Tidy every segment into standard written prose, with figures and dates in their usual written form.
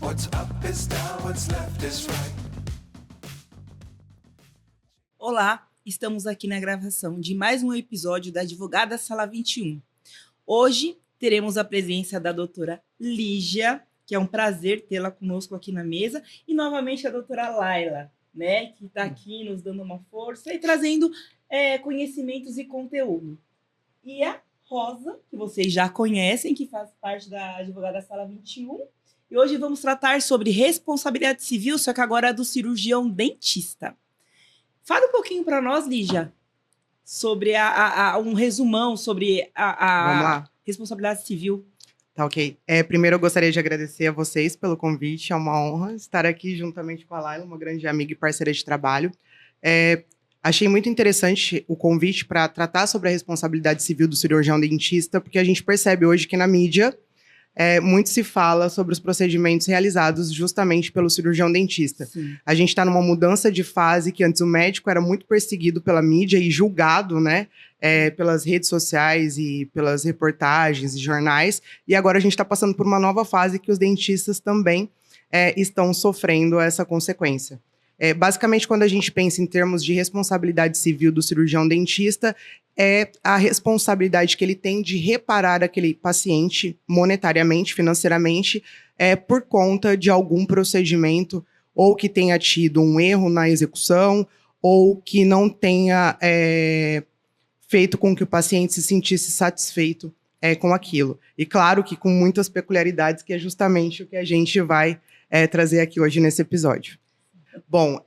What's up is down, what's left is right. Olá, estamos aqui na gravação de mais um episódio da Advogada Sala 21. Hoje teremos a presença da doutora Lígia, que é um prazer tê-la conosco aqui na mesa, e novamente a doutora Laila, né, que está aqui nos dando uma força e trazendo conhecimentos e conteúdo. E a Rosa, que vocês já conhecem, que faz parte da Advogada Sala 21. E hoje vamos tratar sobre responsabilidade civil, só que agora é do cirurgião dentista. Fala um pouquinho para nós, Lígia, sobre um resumão sobre a responsabilidade civil. Tá, ok. Primeiro eu gostaria de agradecer a vocês pelo convite, é uma honra estar aqui juntamente com a Laila, uma grande amiga e parceira de trabalho. Achei muito interessante o convite para tratar sobre a responsabilidade civil do cirurgião dentista, porque a gente percebe hoje que na mídia muito se fala sobre os procedimentos realizados justamente pelo cirurgião dentista. Sim. A gente está numa mudança de fase que antes o médico era muito perseguido pela mídia e julgado, né, pelas redes sociais e pelas reportagens e jornais, e agora a gente está passando por uma nova fase que os dentistas também estão sofrendo essa consequência. Basicamente, quando a gente pensa em termos de responsabilidade civil do cirurgião dentista, é a responsabilidade que ele tem de reparar aquele paciente monetariamente, financeiramente, por conta de algum procedimento, ou que tenha tido um erro na execução, ou que não tenha feito com que o paciente se sentisse satisfeito com aquilo. E claro que com muitas peculiaridades, que é justamente o que a gente vai trazer aqui hoje nesse episódio. Bom,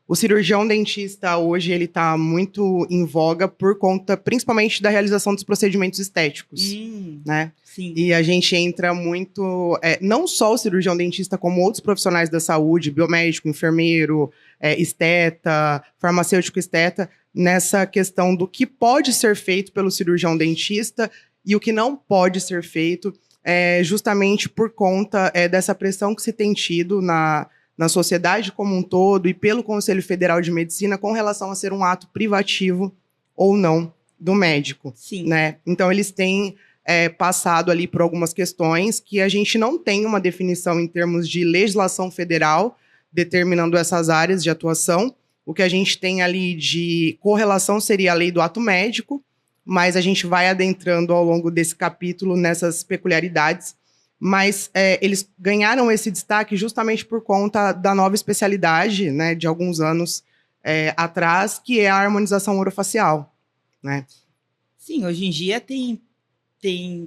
o cirurgião dentista hoje ele está muito em voga por conta, principalmente, da realização dos procedimentos estéticos, né? Sim. E a gente entra muito, não só o cirurgião dentista, como outros profissionais da saúde, biomédico, enfermeiro, esteta, farmacêutico esteta, nessa questão do que pode ser feito pelo cirurgião dentista e o que não pode ser feito, justamente por conta dessa pressão que se tem tido na sociedade como um todo e pelo Conselho Federal de Medicina com relação a ser um ato privativo ou não do médico. Sim. Né? Então, eles têm passado ali por algumas questões que a gente não tem uma definição em termos de legislação federal determinando essas áreas de atuação. O que a gente tem ali de correlação seria a lei do ato médico, mas a gente vai adentrando ao longo desse capítulo nessas peculiaridades. Mas eles ganharam esse destaque justamente por conta da nova especialidade, né, de alguns anos atrás, que é a harmonização orofacial, né? Sim, hoje em dia tem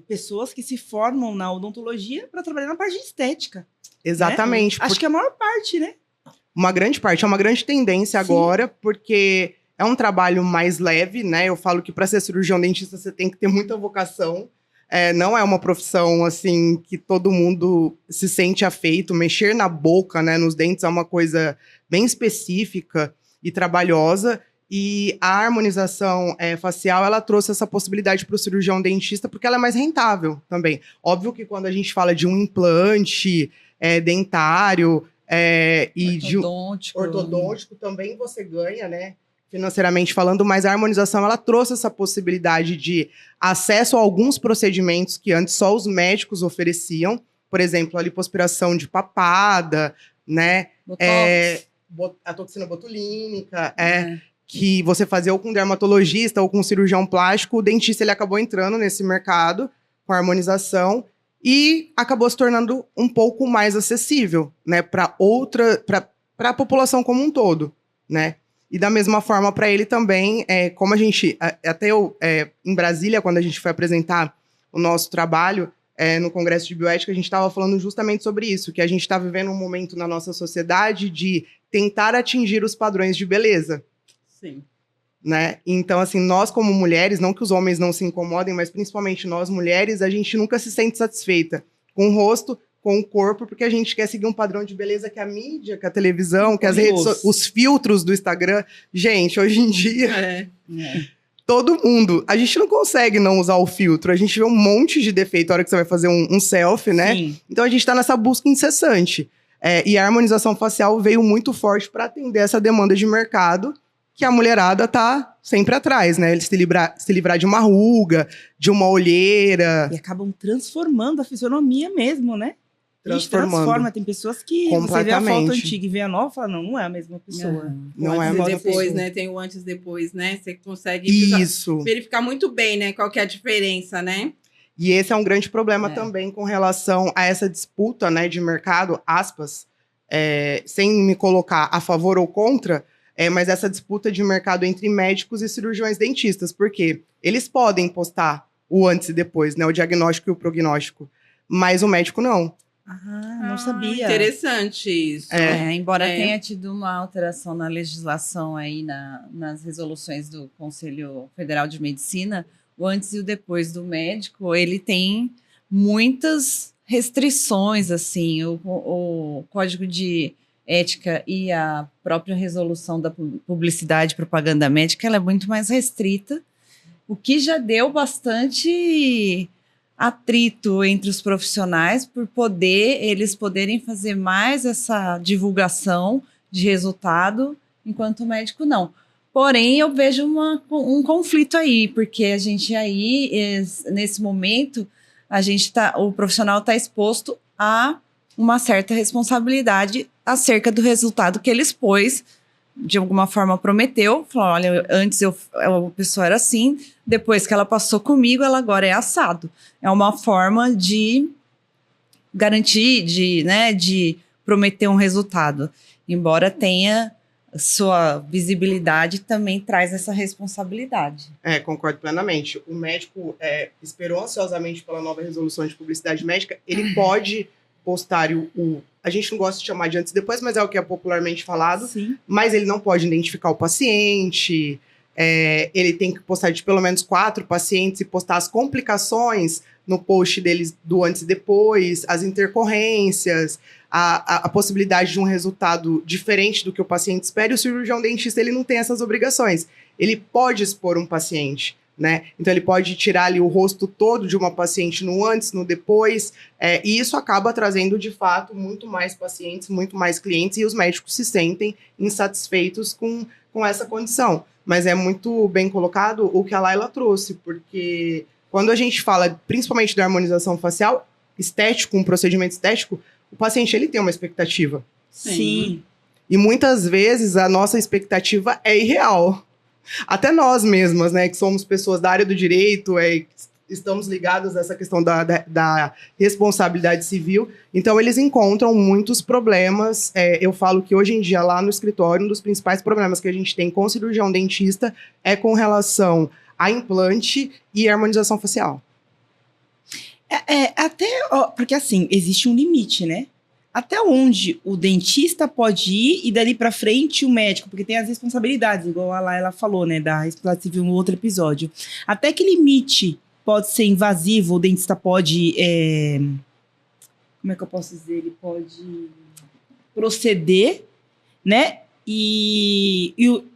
pessoas que se formam na odontologia para trabalhar na parte de estética. Exatamente. Né? Acho que é a maior parte, né? Uma grande parte, é uma grande tendência agora, porque é um trabalho mais leve, né? Eu falo que para ser cirurgião dentista você tem que ter muita vocação. Não é uma profissão, assim, que todo mundo se sente afeito. Mexer na boca, né, nos dentes, é uma coisa bem específica e trabalhosa. E a harmonização facial, ela trouxe essa possibilidade para o cirurgião dentista, porque ela é mais rentável também. Óbvio que quando a gente fala de um implante dentário e de ortodôntico, também você ganha, né? Financeiramente falando, mas a harmonização ela trouxe essa possibilidade de acesso a alguns procedimentos que antes só os médicos ofereciam, por exemplo, a lipoaspiração de papada, né? A toxina botulínica, que você fazia ou com um dermatologista ou com um cirurgião plástico. O dentista ele acabou entrando nesse mercado com a harmonização e acabou se tornando um pouco mais acessível, né, para a população como um todo, né? E da mesma forma para ele também, como a gente, em Brasília, quando a gente foi apresentar o nosso trabalho no Congresso de Bioética, a gente estava falando justamente sobre isso, que a gente está vivendo um momento na nossa sociedade de tentar atingir os padrões de beleza. Sim. Né? Então, assim, nós como mulheres, não que os homens não se incomodem, mas principalmente nós mulheres, a gente nunca se sente satisfeita com o rosto, com o corpo, porque a gente quer seguir um padrão de beleza que a mídia, que a televisão, que as redes, os filtros do Instagram. Gente, hoje em dia, todo mundo, a gente não consegue não usar o filtro, a gente vê um monte de defeito na hora que você vai fazer um selfie, né? Sim. Então a gente tá nessa busca incessante. E a harmonização facial veio muito forte para atender essa demanda de mercado, que a mulherada tá sempre atrás, né? Ele se livrar de uma ruga, de uma olheira. E acabam transformando a fisionomia mesmo, né? transforma. Tem pessoas que você vê a foto Completamente. antiga e vê a nova e fala, não é a mesma pessoa. Não é antes a e mesma depois, pessoa. né? Tem o antes e depois, né? Você consegue Isso. verificar muito bem, né? Qual que é a diferença, né? E esse é um grande problema É. também com relação a essa disputa, né, de mercado, aspas, sem me colocar a favor ou contra, mas essa disputa de mercado entre médicos e cirurgiões dentistas, porque eles podem postar o antes e depois, né, o diagnóstico e o prognóstico, mas o médico não. Ah, não sabia. Interessante isso. Embora É. tenha tido uma alteração na legislação aí nas resoluções do Conselho Federal de Medicina, o antes e o depois do médico, ele tem muitas restrições, assim, o Código de Ética e a própria resolução da publicidade e propaganda médica, ela é muito mais restrita, o que já deu bastante atrito entre os profissionais por eles poderem fazer mais essa divulgação de resultado, enquanto o médico não. Porém, eu vejo um conflito aí, porque a gente aí, nesse momento, o profissional está exposto a uma certa responsabilidade acerca do resultado que ele expôs, de alguma forma prometeu, falou, olha, antes a pessoa era assim, depois que ela passou comigo, ela agora é assado. É uma forma de garantir, de prometer um resultado. Embora tenha sua visibilidade, também traz essa responsabilidade. Concordo plenamente. O médico esperou ansiosamente pela nova resolução de publicidade médica, ele pode postar a gente não gosta de chamar de antes e depois, mas é o que é popularmente falado. Sim. Mas ele não pode identificar o paciente, ele tem que postar de pelo menos 4 pacientes e postar as complicações no post deles do antes e depois, as intercorrências, a possibilidade de um resultado diferente do que o paciente espera, e o cirurgião dentista ele não tem essas obrigações. Ele pode expor um paciente, né? Então ele pode tirar ali o rosto todo de uma paciente no antes, no depois, e isso acaba trazendo de fato muito mais pacientes, muito mais clientes, e os médicos se sentem insatisfeitos com essa condição. Mas é muito bem colocado o que a Laila trouxe, porque quando a gente fala principalmente da harmonização facial, estético, um procedimento estético, o paciente ele tem uma expectativa. Sim. E muitas vezes a nossa expectativa é irreal. Até nós mesmas, né, que somos pessoas da área do direito, estamos ligados a essa questão da responsabilidade civil, então eles encontram muitos problemas. Eu falo que hoje em dia, lá no escritório, um dos principais problemas que a gente tem com o cirurgião dentista é com relação a implante e harmonização facial. Porque assim, existe um limite, né? Até onde o dentista pode ir e dali pra frente o médico, porque tem as responsabilidades, igual a Laila falou, né, da responsabilidade civil no outro episódio. Até que limite pode ser invasivo, o dentista pode, como é que eu posso dizer? Ele pode proceder, né? E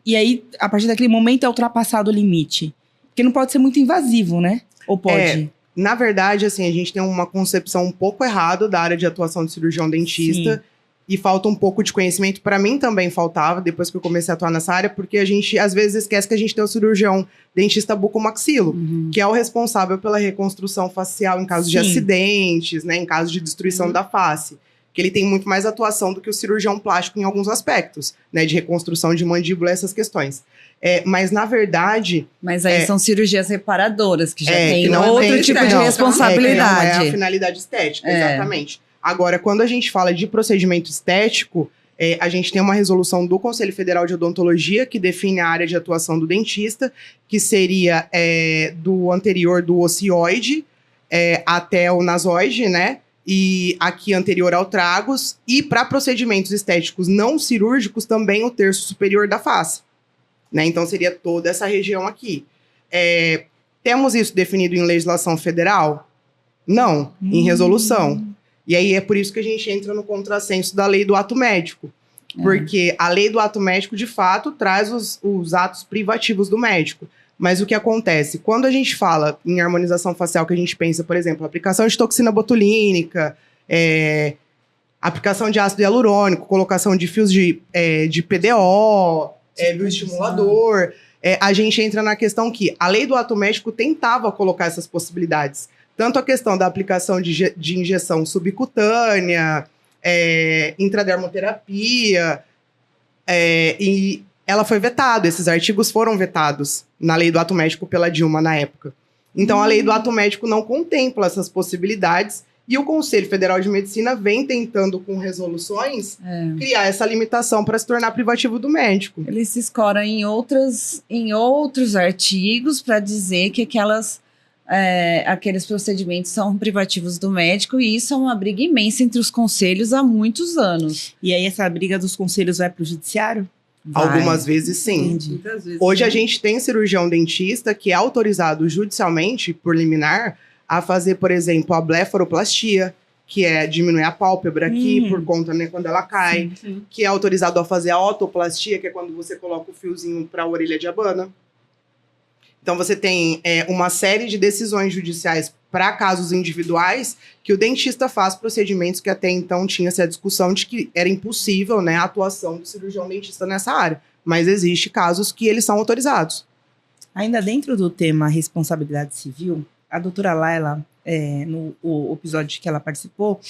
aí, a partir daquele momento, é ultrapassado o limite. Porque não pode ser muito invasivo, né? Ou pode? Na verdade, assim, a gente tem uma concepção um pouco errada da área de atuação de cirurgião dentista. Sim. E falta um pouco de conhecimento. Para mim também faltava, depois que eu comecei a atuar nessa área, porque a gente, às vezes, esquece que a gente tem o cirurgião dentista bucomaxilo, que é o responsável pela reconstrução facial em caso de acidentes, né, em caso de destruição da face. Que ele tem muito mais atuação do que o cirurgião plástico em alguns aspectos, né, de reconstrução de mandíbula, essas questões. Mas, na verdade... Mas aí são cirurgias reparadoras, que já tem que outro tipo de responsabilidade. Que não é a finalidade estética, exatamente. Agora, quando a gente fala de procedimento estético, a gente tem uma resolução do Conselho Federal de Odontologia que define a área de atuação do dentista, que seria do anterior do ocioide até o nasoide, né? E aqui anterior ao tragus. E para procedimentos estéticos não cirúrgicos, também o terço superior da face. Né? Então, seria toda essa região aqui. Temos isso definido em legislação federal? Não, em resolução. E aí é por isso que a gente entra no contrassenso da lei do ato médico. Porque a lei do ato médico, de fato, traz os atos privativos do médico. Mas o que acontece? Quando a gente fala em harmonização facial, que a gente pensa, por exemplo, aplicação de toxina botulínica, aplicação de ácido hialurônico, colocação de fios de PDO, bioestimulador, a gente entra na questão que a lei do ato médico tentava colocar essas possibilidades. tanto a questão da aplicação de injeção subcutânea, intradermoterapia, e ela foi vetada, esses artigos foram vetados na lei do ato médico pela Dilma na época. Então, a lei do ato médico não contempla essas possibilidades e o Conselho Federal de Medicina vem tentando, com resoluções, criar essa limitação para se tornar privativo do médico. Ele se escora em outros artigos para dizer que aqueles procedimentos são privativos do médico, e isso é uma briga imensa entre os conselhos há muitos anos. E aí essa briga dos conselhos vai para o judiciário? Algumas vezes, sim. Entendi. Muitas vezes, Hoje né? a gente tem cirurgião dentista que é autorizado judicialmente, por liminar, a fazer, por exemplo, a blefaroplastia, que é diminuir a pálpebra aqui por conta, né, quando ela cai. Sim. Que é autorizado a fazer a otoplastia, que é quando você coloca o fiozinho para a orelha de abana. Então você tem uma série de decisões judiciais para casos individuais que o dentista faz procedimentos que até então tinha-se a discussão de que era impossível, né, a atuação do cirurgião dentista nessa área. Mas existe casos que eles são autorizados. Ainda dentro do tema responsabilidade civil, a doutora Laila, no episódio que ela participou,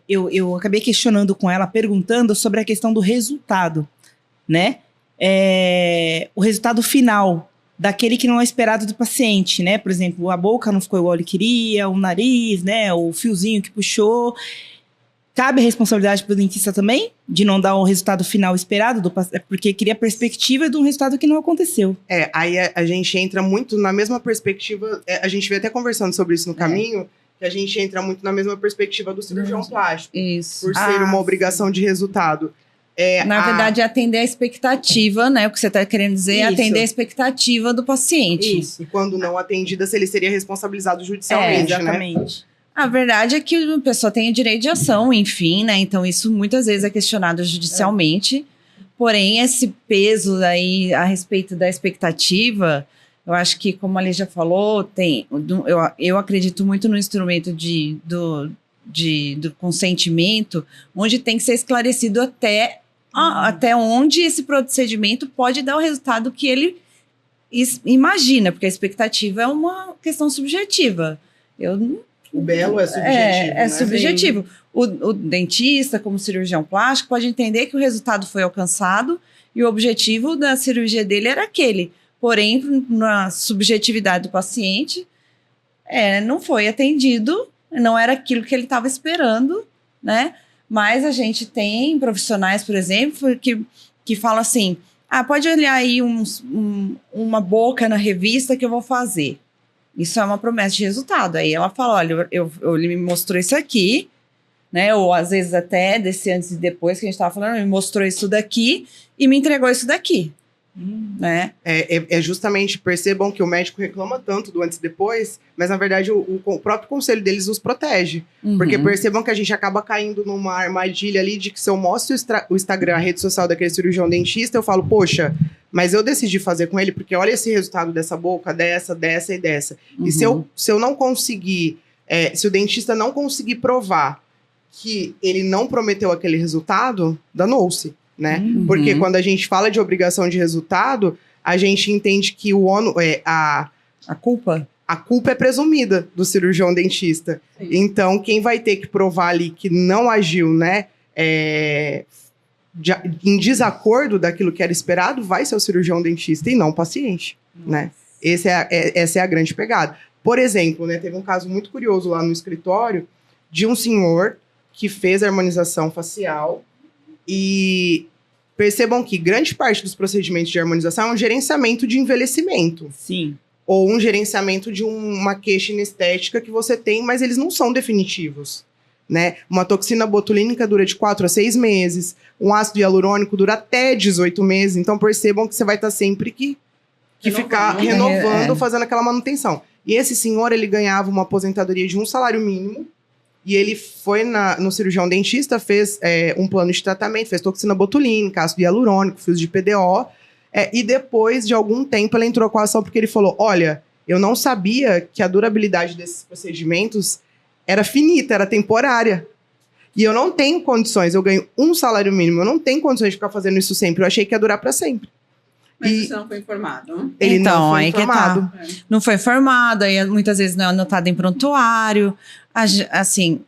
eu acabei questionando com ela, perguntando sobre a questão do resultado, né? O resultado final daquele que não é esperado do paciente, né? Por exemplo, a boca não ficou igual ele queria, o nariz, né? O fiozinho que puxou. Cabe a responsabilidade para o dentista também de não dar o resultado final esperado do paciente, porque queria a perspectiva de um resultado que não aconteceu. Aí a gente entra muito na mesma perspectiva, a gente veio até conversando sobre isso no caminho, que a gente entra muito na mesma perspectiva do cirurgião plástico, Isso. por ser uma obrigação de resultado. Na verdade, é atender a expectativa, né? O que você está querendo dizer é Isso. atender a expectativa do paciente. Isso. E quando não atendida, se ele seria responsabilizado judicialmente, né? Exatamente. A verdade é que a pessoa tem o direito de ação, enfim, né? Então, isso muitas vezes é questionado judicialmente. Porém, esse peso aí a respeito da expectativa, eu acho que, como a Lígia falou, eu acredito muito no instrumento do consentimento, onde tem que ser esclarecido até onde esse procedimento pode dar o resultado que ele imagina, porque a expectativa é uma questão subjetiva. O belo é subjetivo, né? Subjetivo. O dentista, como cirurgião plástico, pode entender que o resultado foi alcançado e o objetivo da cirurgia dele era aquele. Porém, na subjetividade do paciente, não foi atendido, não era aquilo que ele estava esperando, né? Mas a gente tem profissionais, por exemplo, que falam assim, pode olhar aí uma boca na revista que eu vou fazer. Isso é uma promessa de resultado. Aí ela fala, olha, ele me mostrou isso aqui, né? Ou às vezes até desse antes e depois que a gente estava falando, ele me mostrou isso daqui e me entregou isso daqui, né? Justamente, percebam que o médico reclama tanto do antes e depois, mas na verdade o próprio conselho deles os protege. Porque percebam que a gente acaba caindo numa armadilha ali de que se eu mostro o Instagram, a rede social daquele cirurgião dentista, eu falo, poxa, mas eu decidi fazer com ele porque olha esse resultado dessa boca, dessa e dessa. E se eu não conseguir, se o dentista não conseguir provar que ele não prometeu aquele resultado, danou-se, né? Porque quando a gente fala de obrigação de resultado, a gente entende que a culpa é presumida do cirurgião dentista. Sim. Então, quem vai ter que provar ali que não agiu, né, em desacordo daquilo que era esperado, vai ser o cirurgião dentista e não o paciente, né? Essa é a grande pegada. Por exemplo, né, teve um caso muito curioso lá no escritório de um senhor que fez a harmonização facial e percebam que grande parte dos procedimentos de harmonização é um gerenciamento de envelhecimento. Sim. Ou um gerenciamento de uma queixa inestética que você tem, mas eles não são definitivos, né? Uma toxina botulínica dura de 4 a 6 meses, um ácido hialurônico dura até 18 meses, então percebam que você vai estar sempre que ficar renovando, fazendo aquela manutenção. E esse senhor, ele ganhava uma aposentadoria de um salário mínimo, e ele foi no cirurgião dentista, fez um plano de tratamento, fez toxina botulínica, ácido hialurônico, fios de PDO, e depois de algum tempo ele entrou com a ação porque ele falou, olha, eu não sabia que a durabilidade desses procedimentos era finita, era temporária. E eu não tenho condições, eu ganho um salário mínimo, eu não tenho condições de ficar fazendo isso sempre, eu achei que ia durar para sempre. Mas E- você não foi informado. Ele Então, não foi aí que tá. informado. Não foi formado, aí muitas vezes não é anotado em prontuário. Assim,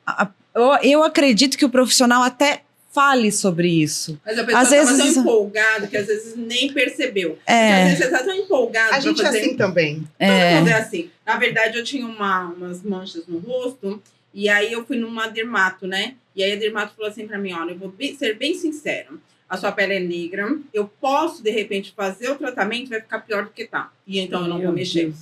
eu acredito que o profissional até fale sobre isso. Mas a pessoa Às estava vezes- tão empolgada que às vezes nem percebeu. Porque É. às vezes você está tão empolgado A gente é pra fazer... assim também. Todo mundo é assim. Na verdade, eu tinha umas manchas no rosto, e aí eu fui numa dermato, né? E aí a dermato falou assim pra mim, olha, eu vou ser bem sincero. A sua pele é negra, eu posso, de repente, fazer o tratamento, vai ficar pior do que tá. E então eu não vou mexer.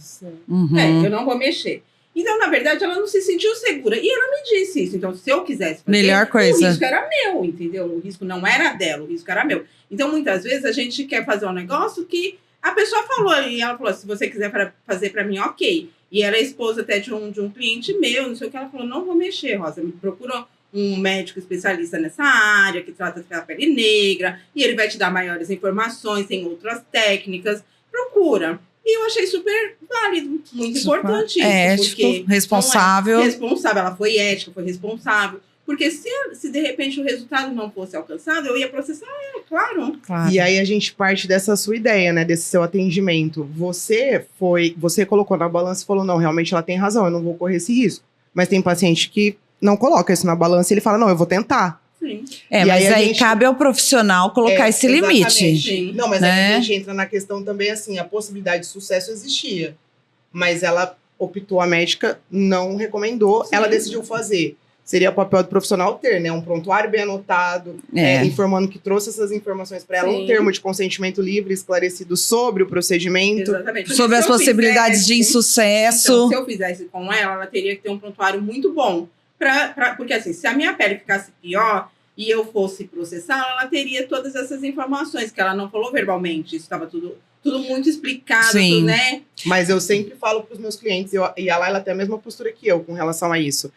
Uhum. Eu não vou mexer. Então, na verdade, ela não se sentiu segura. E ela me disse isso. Então, se eu quisesse fazer, Melhor coisa. o risco era meu, entendeu? O risco não era dela, o risco era meu. Então, muitas vezes, a gente quer fazer um negócio que a pessoa falou, e ela falou, se você quiser fazer pra mim, ok. E ela é esposa até de um cliente meu, não sei o que, ela falou, não vou mexer, Rosa, me procura um médico especialista nessa área, que trata da pele negra, e ele vai te dar maiores informações, tem outras técnicas, procura. E eu achei super válido, muito importante isso. Ético, porque responsável. não é responsável, ela foi ética, foi responsável. Porque se de repente o resultado não fosse alcançado, eu ia processar ela, claro. Claro. E aí a gente parte dessa sua ideia, né? Desse seu atendimento. Você colocou na balança e falou, não, realmente ela tem razão, eu não vou correr esse risco. Mas tem paciente que não coloca isso na balança e ele fala, não, eu vou tentar. Sim. É, E mas aí a aí gente- cabe ao profissional colocar esse limite. Sim. Não, mas aí Né? a gente entra na questão também assim, a possibilidade de sucesso existia. Mas ela optou, a médica não recomendou, Sim. ela decidiu fazer. Seria o papel do profissional ter, né? Um prontuário bem anotado, informando que trouxe essas informações para ela, um Sim. termo de consentimento livre, esclarecido sobre o procedimento. Exatamente. Porque Sobre se as eu possibilidades de fizesse- insucesso. Então, se eu fizesse com ela, ela teria que ter um prontuário muito bom. Porque, assim, se a minha pele ficasse pior e eu fosse processá-la, ela teria todas essas informações que ela não falou verbalmente. Isso estava tudo muito explicado, Sim. tudo, né? Mas eu sempre falo para os meus clientes, e a Laila tem a mesma postura que eu com relação a isso.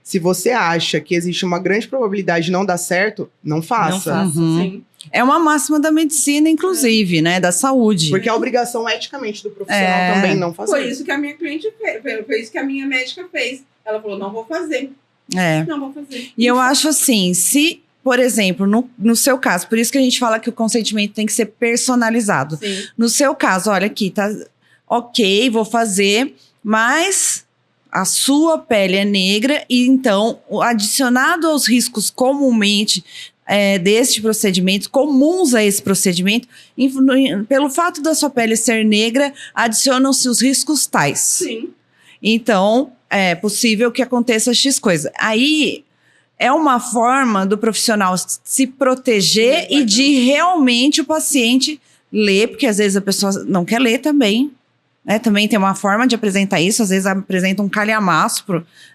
Se você acha que existe uma grande probabilidade de não dar certo, não faça. Não faça. Uhum. Sim. É uma máxima da medicina, inclusive, né? Da saúde. Porque a obrigação eticamente do profissional É. também não fazer. Foi isso que a minha cliente fez. Foi isso que a minha médica fez. Ela falou, não vou fazer. É. Não vou fazer. E eu acho assim, se, por exemplo, no seu caso, por isso que a gente fala que o consentimento tem que ser personalizado. Sim. No seu caso, olha aqui, tá ok, vou fazer, mas a sua pele é negra e então, adicionado aos riscos comumente deste procedimento, comuns a esse procedimento, pelo fato da sua pele ser negra, adicionam-se os riscos tais. Sim. Então, é possível que aconteça X coisa. Aí é uma forma do profissional se proteger e de realmente o paciente ler, porque às vezes a pessoa não quer ler também. Né? Também tem uma forma de apresentar isso, às vezes apresenta um calhamaço.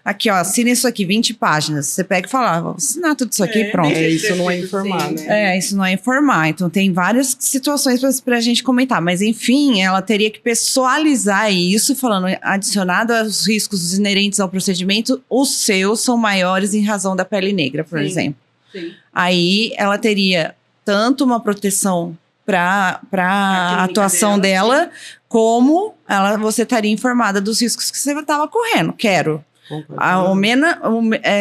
Aqui, ó, assina isso aqui, 20 páginas. Você pega e fala, vou assinar tudo isso aqui, pronto. Isso não é informar, né? Isso não é informar. Então, tem várias situações pra gente comentar. Mas, enfim, ela teria que pessoalizar isso, falando, adicionado aos riscos inerentes ao procedimento, os seus são maiores em razão da pele negra, por Sim. exemplo. Sim. Aí, ela teria tanto uma proteção para a clínica atuação dela, como você estaria informada dos riscos que você estava correndo. Quero. Ao menos,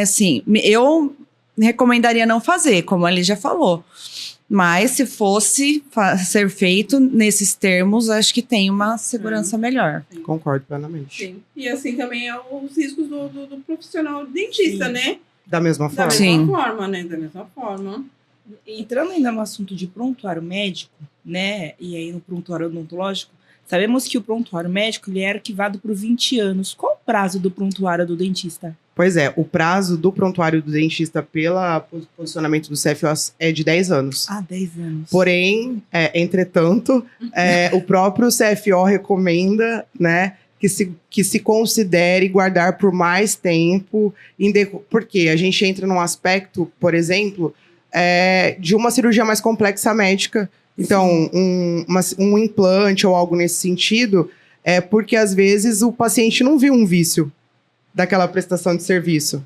assim, eu recomendaria não fazer, como a Lígia falou. Mas se fosse ser feito nesses termos, acho que tem uma segurança melhor. Concordo plenamente. Sim. E assim também é os riscos do profissional dentista, Sim. né? Da mesma Da forma. Sim. mesma forma, né? Da mesma forma. Entrando ainda no assunto de prontuário médico, né? E aí no prontuário odontológico, sabemos que o prontuário médico ele é arquivado por 20 anos. Qual o prazo do prontuário do dentista? Pois é, o prazo do prontuário do dentista pelo posicionamento do CFO é de 10 anos. 10 anos. Porém, entretanto, o próprio CFO recomenda, né, que se considere guardar por mais tempo, porque a gente entra num aspecto, por exemplo, de uma cirurgia mais complexa médica. Então, um implante ou algo nesse sentido, porque às vezes o paciente não viu um vício daquela prestação de serviço.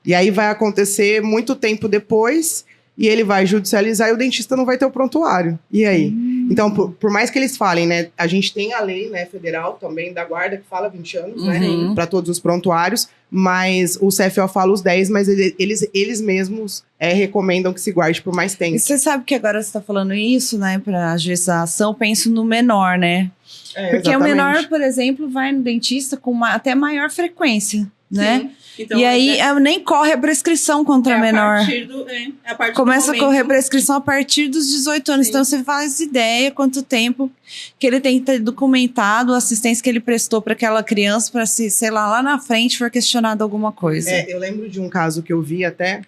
E aí vai acontecer muito tempo depois e ele vai judicializar e o dentista não vai ter o prontuário. E aí? Então, por mais que eles falem, né? A gente tem a lei, né, federal também da guarda que fala 20 anos, né? Para todos os prontuários, mas o CFO fala os 10, mas eles mesmos recomendam que se guarde por mais tempo. E você sabe que agora você está falando isso, né? Para agilização, penso no menor, né? Porque o menor, por exemplo, vai no dentista com até maior frequência, né? Sim. Então, e aí nem corre a prescrição contra a menor. A partir Começa do a correr a momento... prescrição a partir dos 18 anos. Sim. Então você faz ideia quanto tempo que ele tem que ter documentado a assistência que ele prestou para aquela criança, para se, sei lá na frente for questionado alguma coisa. Eu lembro de um caso que eu vi até,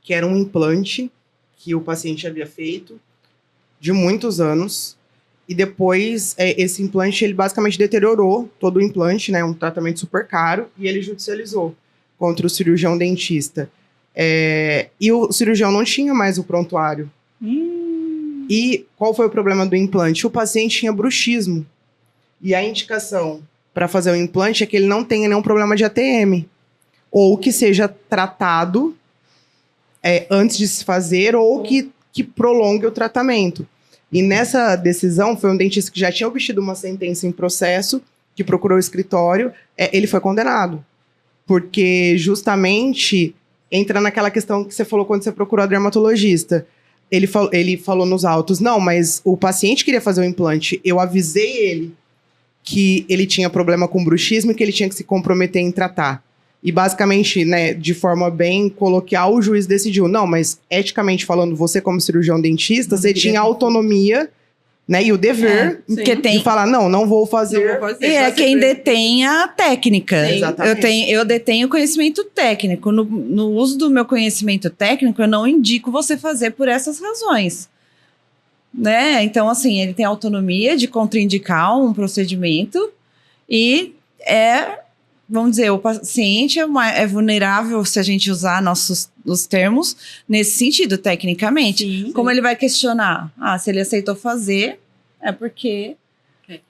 que era um implante que o paciente havia feito de muitos anos. E depois, esse implante, ele basicamente deteriorou todo o implante, né? Um tratamento super caro. E ele judicializou contra o cirurgião dentista. E o cirurgião não tinha mais o prontuário. E qual foi o problema do implante? O paciente tinha bruxismo. E a indicação para fazer o implante é que ele não tenha nenhum problema de ATM. Ou que seja tratado antes de se fazer, ou que prolongue o tratamento. E nessa decisão, foi um dentista que já tinha obtido uma sentença em processo, que procurou o escritório, ele foi condenado. Porque justamente entra naquela questão que você falou quando você procurou a dermatologista. Ele falou nos autos, não, mas o paciente queria fazer o implante, eu avisei ele que ele tinha problema com bruxismo e que ele tinha que se comprometer em tratar. E basicamente, né, de forma bem coloquial, o juiz decidiu, não, mas eticamente falando, você como cirurgião dentista, você tinha autonomia, né, e o dever de falar, não vou fazer. Quem detém a técnica. Sim. Exatamente. Eu detenho conhecimento técnico. No uso do meu conhecimento técnico, eu não indico você fazer por essas razões. Né? Então, assim, ele tem autonomia de contraindicar um procedimento e vamos dizer, o paciente é vulnerável se a gente usar os termos nesse sentido, tecnicamente. Sim. Como ele vai questionar? Se ele aceitou fazer, é porque,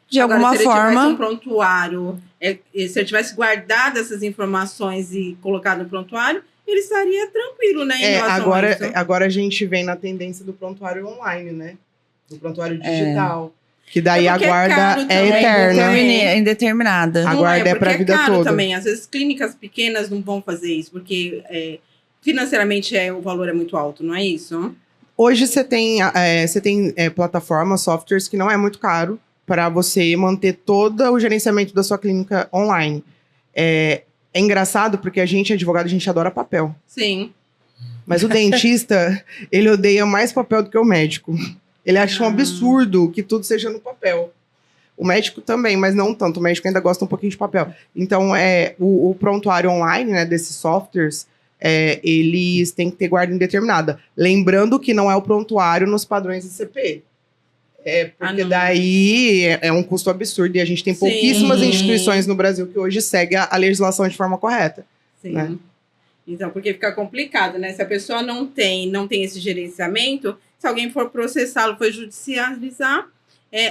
de Agora, alguma se ele forma... tivesse um prontuário, se ele tivesse guardado essas informações e colocado no prontuário, ele estaria tranquilo, né? Em relação a isso. Agora a gente vem na tendência do prontuário online, né? Do prontuário digital. Que daí a guarda eterna. Indeterminada. A guarda é pra vida caro toda. Também. Às vezes clínicas pequenas não vão fazer isso, porque financeiramente o valor é muito alto, não é isso? Hoje você tem plataformas, softwares que não é muito caro para você manter todo o gerenciamento da sua clínica online. É engraçado porque a gente, advogado, a gente adora papel. Sim. Mas o dentista, ele odeia mais papel do que o médico. Ele acha um absurdo que tudo seja no papel. O médico também, mas não tanto. O médico ainda gosta um pouquinho de papel. Então, o prontuário online, né, desses softwares, eles têm que ter guarda indeterminada. Lembrando que não é o prontuário nos padrões ICP. Porque daí é um custo absurdo. E a gente tem pouquíssimas instituições no Brasil que hoje seguem a legislação de forma correta. Sim. Né? Então, porque fica complicado, né? Se a pessoa não tem esse gerenciamento, se alguém for processá-lo, for judicializar,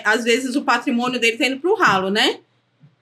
às vezes o patrimônio dele está indo para o ralo, né?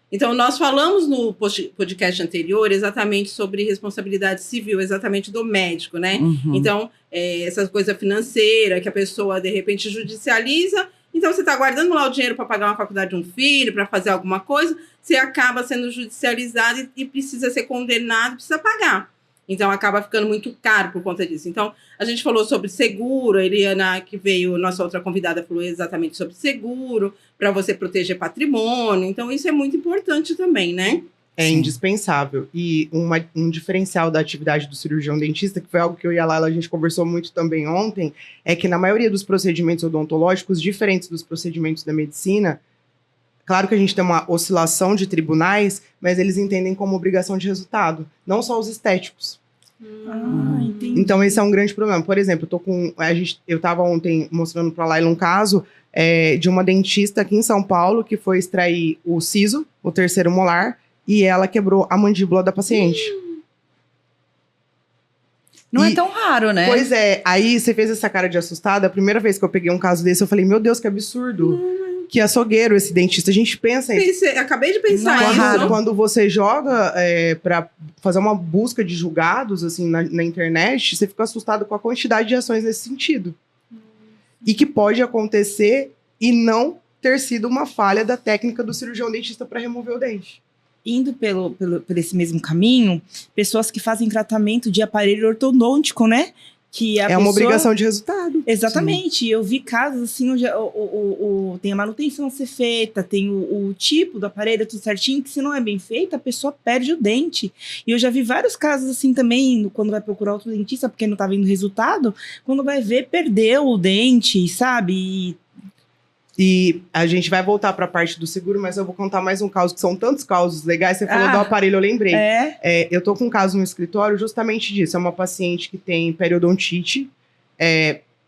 Então, nós falamos no podcast anterior exatamente sobre responsabilidade civil, exatamente do médico, né? Uhum. Então, essa coisa financeira que a pessoa, de repente, judicializa. Então, você está guardando lá o dinheiro para pagar uma faculdade de um filho, para fazer alguma coisa, você acaba sendo judicializado e precisa ser condenado, precisa pagar. Então, acaba ficando muito caro por conta disso. Então, a gente falou sobre seguro, a Eliana, que veio, nossa outra convidada, falou exatamente sobre seguro, para você proteger patrimônio. Então, isso é muito importante também, né? É indispensável. E um diferencial da atividade do cirurgião dentista, que foi algo que eu e a Laila, a gente conversou muito também ontem, é que na maioria dos procedimentos odontológicos, diferentes dos procedimentos da medicina, claro que a gente tem uma oscilação de tribunais, mas eles entendem como obrigação de resultado, não só os estéticos. Entendi. Então, esse é um grande problema. Por exemplo, eu estava ontem mostrando para a Laila um caso de uma dentista aqui em São Paulo que foi extrair o siso, o terceiro molar, e ela quebrou a mandíbula da paciente. Não é tão raro, né? Pois é. Aí você fez essa cara de assustada. A primeira vez que eu peguei um caso desse, eu falei, meu Deus, que absurdo. Que açougueiro esse dentista. A gente pensa isso. Acabei de pensar isso. Quando você joga para fazer uma busca de julgados assim, na internet, você fica assustado com a quantidade de ações nesse sentido. E que pode acontecer e não ter sido uma falha da técnica do cirurgião dentista para remover o dente. Indo por esse mesmo caminho, pessoas que fazem tratamento de aparelho ortodôntico, né? Que É uma obrigação de resultado. Exatamente. Eu vi casos assim, onde tem a manutenção a ser feita, tem o tipo do aparelho, tudo certinho, que se não é bem feita, a pessoa perde o dente. E eu já vi vários casos assim também, quando vai procurar outro dentista, porque não tá vendo resultado, quando vai ver, perdeu o dente, sabe? E a gente vai voltar para a parte do seguro, mas eu vou contar mais um caso, que são tantos causos legais. Você falou do aparelho, eu lembrei. Eu tô com um caso no escritório justamente disso. É uma paciente que tem periodontite.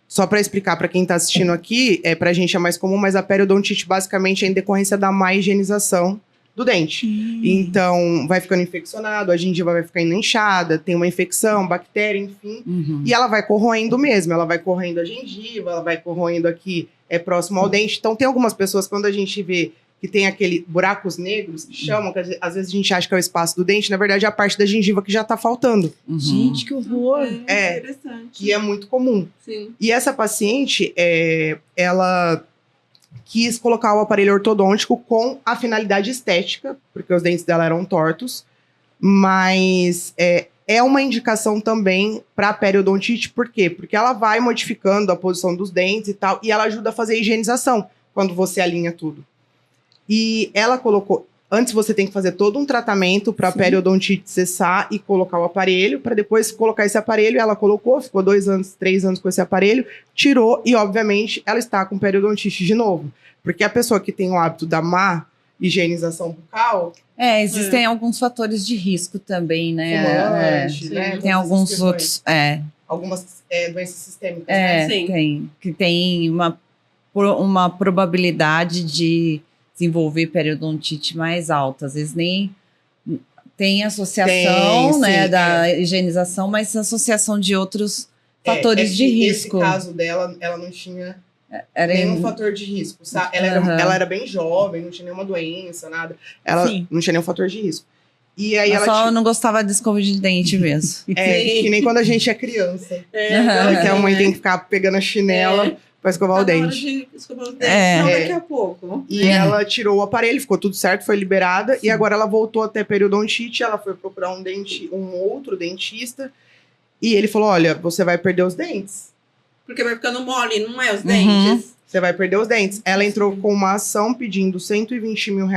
Só para explicar para quem está assistindo aqui, para a gente é mais comum, mas a periodontite basicamente é em decorrência da má higienização do dente. Então, vai ficando infeccionado, a gengiva vai ficando inchada, tem uma infecção, bactéria, enfim. E ela vai corroendo mesmo, ela vai corroendo a gengiva, ela vai corroendo aqui próximo ao dente. Então, tem algumas pessoas, quando a gente vê que tem aquele buracos negros, que chamam, que às vezes a gente acha que é o espaço do dente, na verdade é a parte da gengiva que já tá faltando. Gente, que horror! Interessante. E é muito comum. Sim. E essa paciente, ela quis colocar o aparelho ortodôntico com a finalidade estética, porque os dentes dela eram tortos, mas é uma indicação também para a periodontite. Por quê? Porque ela vai modificando a posição dos dentes e tal, e ela ajuda a fazer a higienização quando você alinha tudo. E ela colocou... Antes você tem que fazer todo um tratamento para a periodontite cessar e colocar o aparelho, para depois colocar esse aparelho. Ela colocou, ficou 2 anos, 3 anos com esse aparelho, tirou e, obviamente, ela está com periodontite de novo. Porque a pessoa que tem o hábito da má higienização bucal... Existem alguns fatores de risco também, né? Fumante, né? Tem alguns outros... Algumas doenças sistêmicas, Sim. Tem. Que tem uma probabilidade de desenvolver periodontite mais alta. Às vezes nem tem associação da higienização, mas associação de outros fatores de risco. Nesse caso dela, ela não tinha Era nenhum fator de risco, sabe? Ela era bem jovem, não tinha nenhuma doença, nada. Ela não tinha nenhum fator de risco. E aí ela só não gostava de escova de dente mesmo. que nem quando a gente é criança. Que a mãe tem que ficar pegando a chinela pra escovar o dente. Escovar os dentes. Não, daqui a pouco. E ela tirou o aparelho, ficou tudo certo, foi liberada. E agora ela voltou até periodontite, ela foi procurar um outro dentista. E ele falou, olha, você vai perder os dentes. Porque vai ficando mole, não é os dentes. Você vai perder os dentes. Ela entrou com uma ação pedindo R$120 mil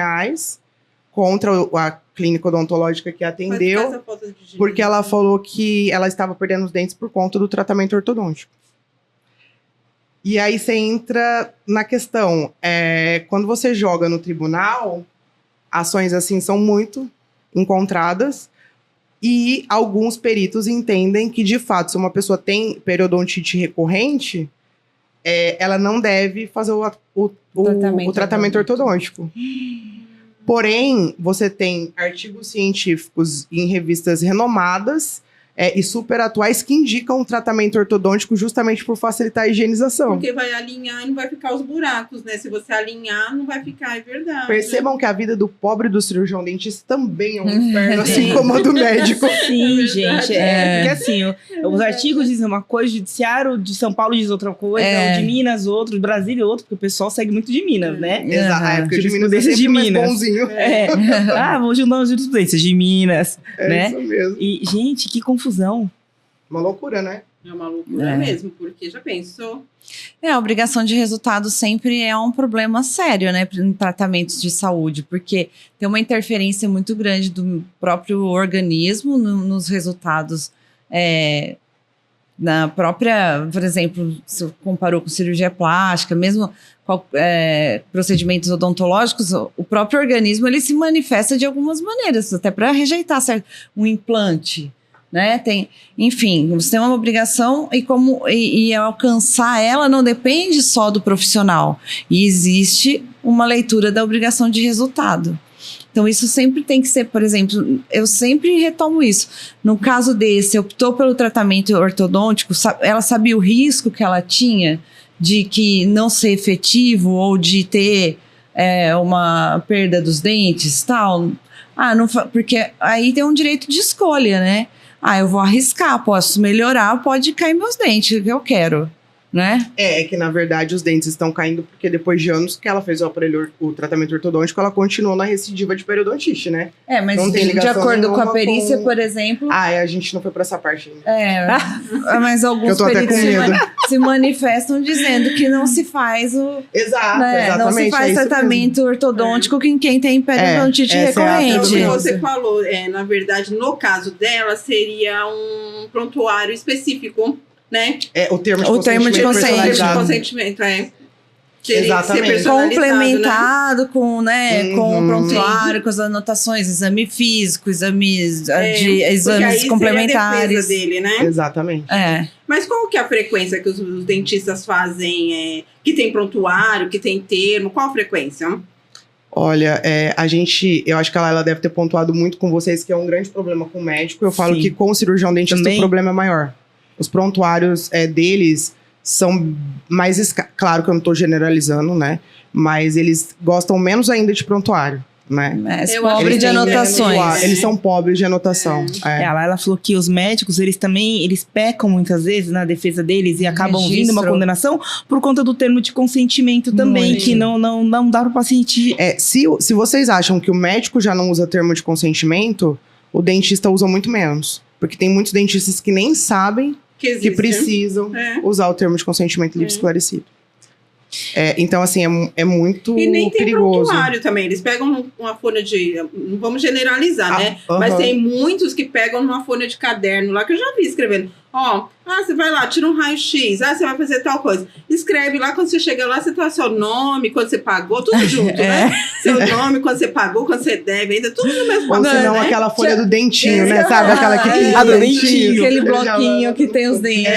contra a clínica odontológica que atendeu, porque ela falou que ela estava perdendo os dentes por conta do tratamento ortodôntico. E aí você entra na questão, quando você joga no tribunal, ações assim são muito encontradas, e alguns peritos entendem que, de fato, se uma pessoa tem periodontite recorrente, ela não deve fazer o tratamento ortodôntico. Porém, você tem artigos científicos em revistas renomadas e super atuais que indicam o tratamento ortodôntico justamente por facilitar a higienização. Porque vai alinhar e não vai ficar os buracos, né? Se você alinhar, não vai ficar, é verdade. Percebam que a vida do pobre do cirurgião dentista também é um inferno, assim como a do médico. Sim, gente. Porque assim, os artigos dizem uma coisa, o judiciário de São Paulo diz outra coisa, o de Minas outro, de Brasília outro, porque o pessoal segue muito de Minas, né? Exato, porque de Minas de Minas. Bonzinho. Vamos juntar umas jurisprudências de Minas, né? Isso mesmo. E, gente, que confusão. Uma loucura, né? É uma loucura mesmo, porque já pensou? A obrigação de resultado sempre é um problema sério, né, em tratamentos de saúde, porque tem uma interferência muito grande do próprio organismo nos resultados. Na própria, por exemplo, se comparou com cirurgia plástica, mesmo procedimentos odontológicos, o próprio organismo ele se manifesta de algumas maneiras, até para rejeitar um implante. Né? Enfim, você tem uma obrigação e alcançar ela não depende só do profissional. E existe uma leitura da obrigação de resultado. Então, isso sempre tem que ser, por exemplo, eu sempre retomo isso. No caso desse, optou pelo tratamento ortodôntico, ela sabia o risco que ela tinha de que não ser efetivo ou de ter uma perda dos dentes e tal. Porque aí tem um direito de escolha, né? Eu vou arriscar, posso melhorar, pode cair meus dentes, que eu quero, né? É que na verdade os dentes estão caindo porque depois de anos que ela fez o tratamento ortodôntico, ela continuou na recidiva de periodontite, né? Mas Não tem de ligação acordo com a nenhuma perícia, com- por exemplo, A gente não foi pra essa parte ainda. mas alguns Eu tô até com peritos medo. se manifestam dizendo que não se faz Exato, né, não se exatamente. faz é isso tratamento ortodôntico com quem tem periodontite essa é a Então, o que recorrente. você falou, na verdade, no caso dela, seria um prontuário específico, né? O termo de O termo de consentimento consentimento. personalizado. Consentimento, Teria que ser Exatamente. personalizado, né? Complementado com, né, com o Uhum. prontuário, com as anotações, exame físico, exames Porque aí exames seria a complementares. defesa dele, né? Exatamente. Mas qual que é a frequência que os dentistas fazem, que tem prontuário, que tem termo? Qual a frequência? Olha, eu acho que ela deve ter pontuado muito com vocês que é um grande problema com o médico. Eu falo Sim. que com o cirurgião dentista Também. o problema é maior. Os prontuários deles são mais... Claro que eu não estou generalizando, né? Mas eles gostam menos ainda de prontuário, né? Eu acho Pobre que de tem menos anotações. prontuário. Eles são pobres de anotação. Ela falou que os médicos, eles pecam muitas vezes na defesa deles e acabam Registro. vindo uma condenação por conta do termo de consentimento também, Muito. que não dá para o paciente... Se vocês acham que o médico já não usa termo de consentimento, o dentista usa muito menos. Porque tem muitos dentistas que nem sabem Que que existe. precisam É. usar o termo de consentimento livre esclarecido. Então, assim, é muito E nem tem perigoso. prontuário também. Eles pegam uma folha de... Não vamos generalizar, né? aham. Mas tem muitos que pegam numa folha de caderno lá, que eu já vi escrevendo. Você vai lá, tira um raio-x. Você vai fazer tal coisa. Escreve lá, quando você chega lá, você tá seu nome, quando você pagou, tudo junto, né? Seu nome, quando você pagou, quando você deve, ainda tudo no mesmo Ou papel, senão né? aquela folha do dentinho, né? Sabe? Aquela que tem Ah, o do dentinho. Aquele Eu já- bloquinho que tem os dentes.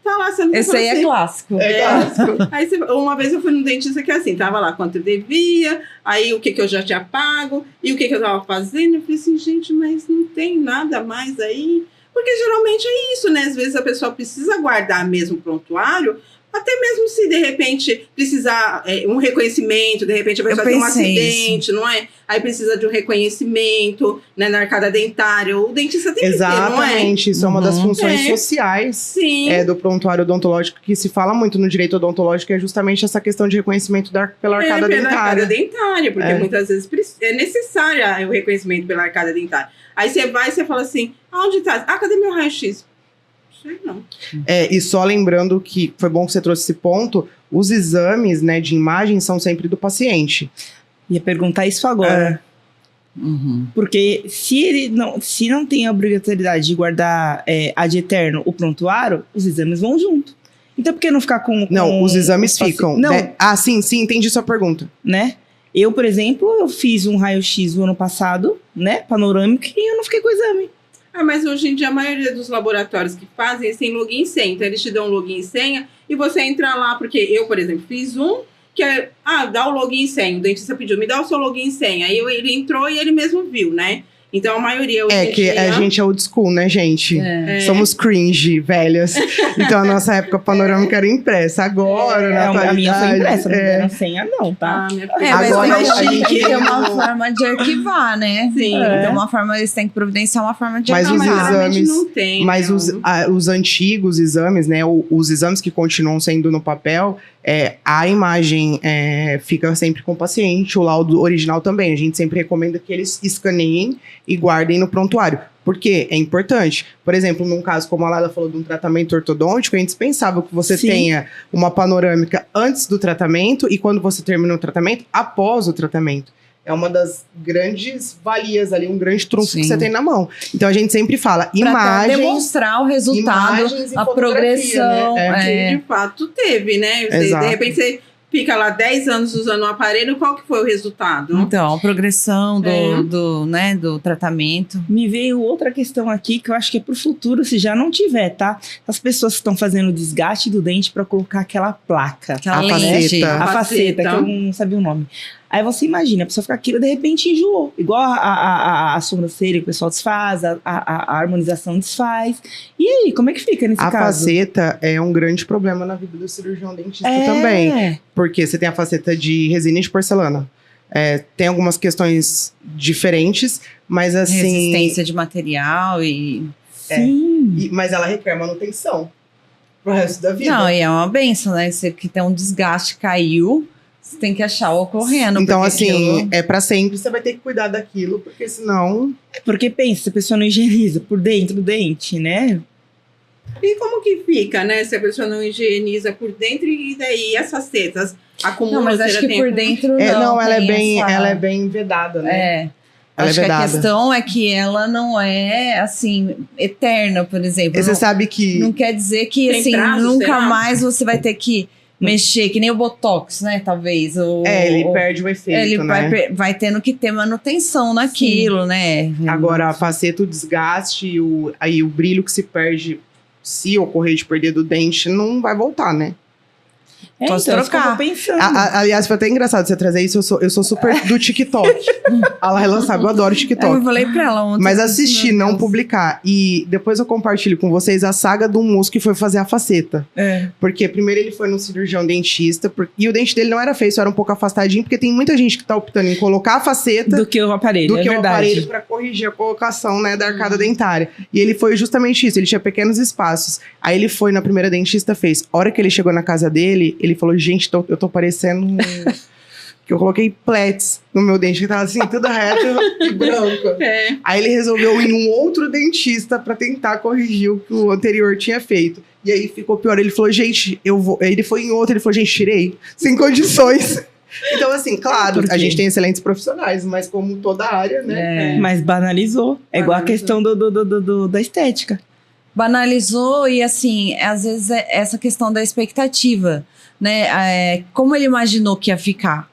Tá lá, você não Esse aí é clássico. É clássico. Aí uma vez eu fui num dentista que assim, tava lá quanto eu devia, aí o que eu já tinha pago, e o que eu tava fazendo. Eu falei assim, gente, mas não tem nada mais aí. Porque geralmente é isso, né? Às vezes a pessoa precisa guardar mesmo o prontuário, até mesmo se de repente precisar um reconhecimento, de repente a pessoa tem um pensei acidente, não é? Aí precisa de um reconhecimento, né, na arcada dentária. O dentista tem que ter, não é? Exatamente. Isso é uma das Uhum. funções É. sociais Sim. do prontuário odontológico, que se fala muito no direito odontológico, é justamente essa questão de reconhecimento pela arcada pela arcada dentária. dentária, porque É. muitas vezes é necessário o reconhecimento pela arcada dentária. Aí você vai e você fala assim, aonde tá? Cadê meu raio-x? Não sei não. E só lembrando que foi bom que você trouxe esse ponto, os exames, né, de imagem são sempre do paciente. Ia perguntar isso agora. Uhum. Porque se não tem a obrigatoriedade de guardar ad eterno o prontuário, os exames vão junto. Então por que não ficar com Não, os exames paci- ficam. Não, né? Sim, entendi sua pergunta. né? Eu, por exemplo, eu fiz um raio-x no ano passado, né? Panorâmico, e eu não fiquei com o exame. Mas hoje em dia a maioria dos laboratórios que fazem, eles têm login e senha. Então eles te dão um login e senha e você entra lá, porque eu, por exemplo, fiz um que é, dá o login e senha. O dentista pediu, me dá o seu login e senha. Aí ele entrou e ele mesmo viu, né? Então a maioria hoje em Que dia... a gente é old school, né, gente? É. Somos cringe, velhas. Então a nossa época panorâmica era impressa. Agora, na a minha foi atualidade, impressa, não deram senha não, tá? minha Mas Agora tem a gente que ter uma tem forma de arquivar, né? Sim. Então, uma forma, eles têm que providenciar uma forma de Mas os arquivar. geralmente exames- não tem. Mas não. os antigos exames, né? Os exames que continuam sendo no papel, a imagem fica sempre com o paciente, o laudo original também. A gente sempre recomenda que eles escaneiem e guardem no prontuário. Por quê? É importante. Por exemplo, num caso como a Lada falou de um tratamento ortodôntico, é indispensável que você Sim. tenha uma panorâmica antes do tratamento e quando você termina o tratamento, após o tratamento. É uma das grandes valias ali, um grande trunfo Sim. que você tem na mão. Então a gente sempre fala, Pra imagens... demonstrar o resultado, imagens e a fotografia, progressão. né? Que de fato teve, né? Você, Exato. de repente você fica lá 10 anos usando o aparelho, qual que foi o resultado? Então, a progressão É. do tratamento. Me veio outra questão aqui que eu acho que é pro futuro, se já não tiver, tá? As pessoas que estão fazendo o desgaste do dente pra colocar aquela placa. Aquela A lente. faceta. A faceta, que eu não sabia o nome. Aí você imagina, a pessoa fica aquilo, de repente enjoou. Igual a sobrancelha que o pessoal desfaz, a harmonização desfaz. E aí, como é que fica nesse A caso? faceta é um grande problema na vida do cirurgião dentista É. também. Porque você tem a faceta de resina e de porcelana. Tem algumas questões diferentes, mas assim... Resistência de material e... Sim. Mas ela requer manutenção. pro resto da vida. Não, e é uma benção, né? Você que tem um desgaste, caiu, você tem que achar ocorrendo. Então, porque assim, aquilo- é pra sempre, você vai ter que cuidar daquilo, porque senão... Porque pensa, se a pessoa não higieniza por dentro do dente, né? E como que fica, né? Se a pessoa não higieniza por dentro e daí as facetas acumulam. Não, mas acho que por dentro não. ela é tem bem, essa- ela é bem vedada, né? É. Ela Acho é que a vedada. questão é que ela não é, assim, eterna, por exemplo. E você Não, sabe que... não quer dizer que, Tem assim, prazo, nunca será? mais você vai ter que mexer, que nem o Botox, né, talvez. ele perde o efeito, Ele né? vai tendo que ter manutenção naquilo, né? Agora, a faceta, o desgaste e aí o brilho que se perde, se ocorrer de perder do dente, não vai voltar, né? Posso então, isso que eu trocar. tô pensando. Aliás, foi até engraçado você trazer isso, eu sou super do TikTok. Ela sabe, eu adoro Eu TikTok. falei pra ela ontem. Mas eu disse, assistir, meu não Deus. publicar. E depois eu compartilho com vocês a saga do moço que foi fazer a faceta. É. Porque primeiro ele foi no cirurgião dentista, e o dente dele não era feio, só era um pouco afastadinho, porque tem muita gente que tá optando em colocar a faceta Do que o aparelho, do é que o verdade. aparelho para corrigir a colocação, né, da arcada dentária. E ele foi justamente isso, ele tinha pequenos espaços. Aí ele foi na primeira dentista, fez. A hora que ele chegou na casa dele, ele falou, gente, eu tô parecendo que eu coloquei plets no meu dente, que tava assim, tudo reto e branco. É. Aí ele resolveu ir num outro dentista para tentar corrigir o que o anterior tinha feito. E aí ficou pior. Ele falou, gente, eu vou. Ele foi em outro, ele falou, gente, tirei. Sem condições. Então, assim, claro, Por a quê? gente tem excelentes profissionais, mas como toda área, né? É. Mas banalizou. É igual a Banalizou. questão da estética. Banalizou e, assim, às vezes é essa questão da expectativa, né? Como ele imaginou que ia ficar?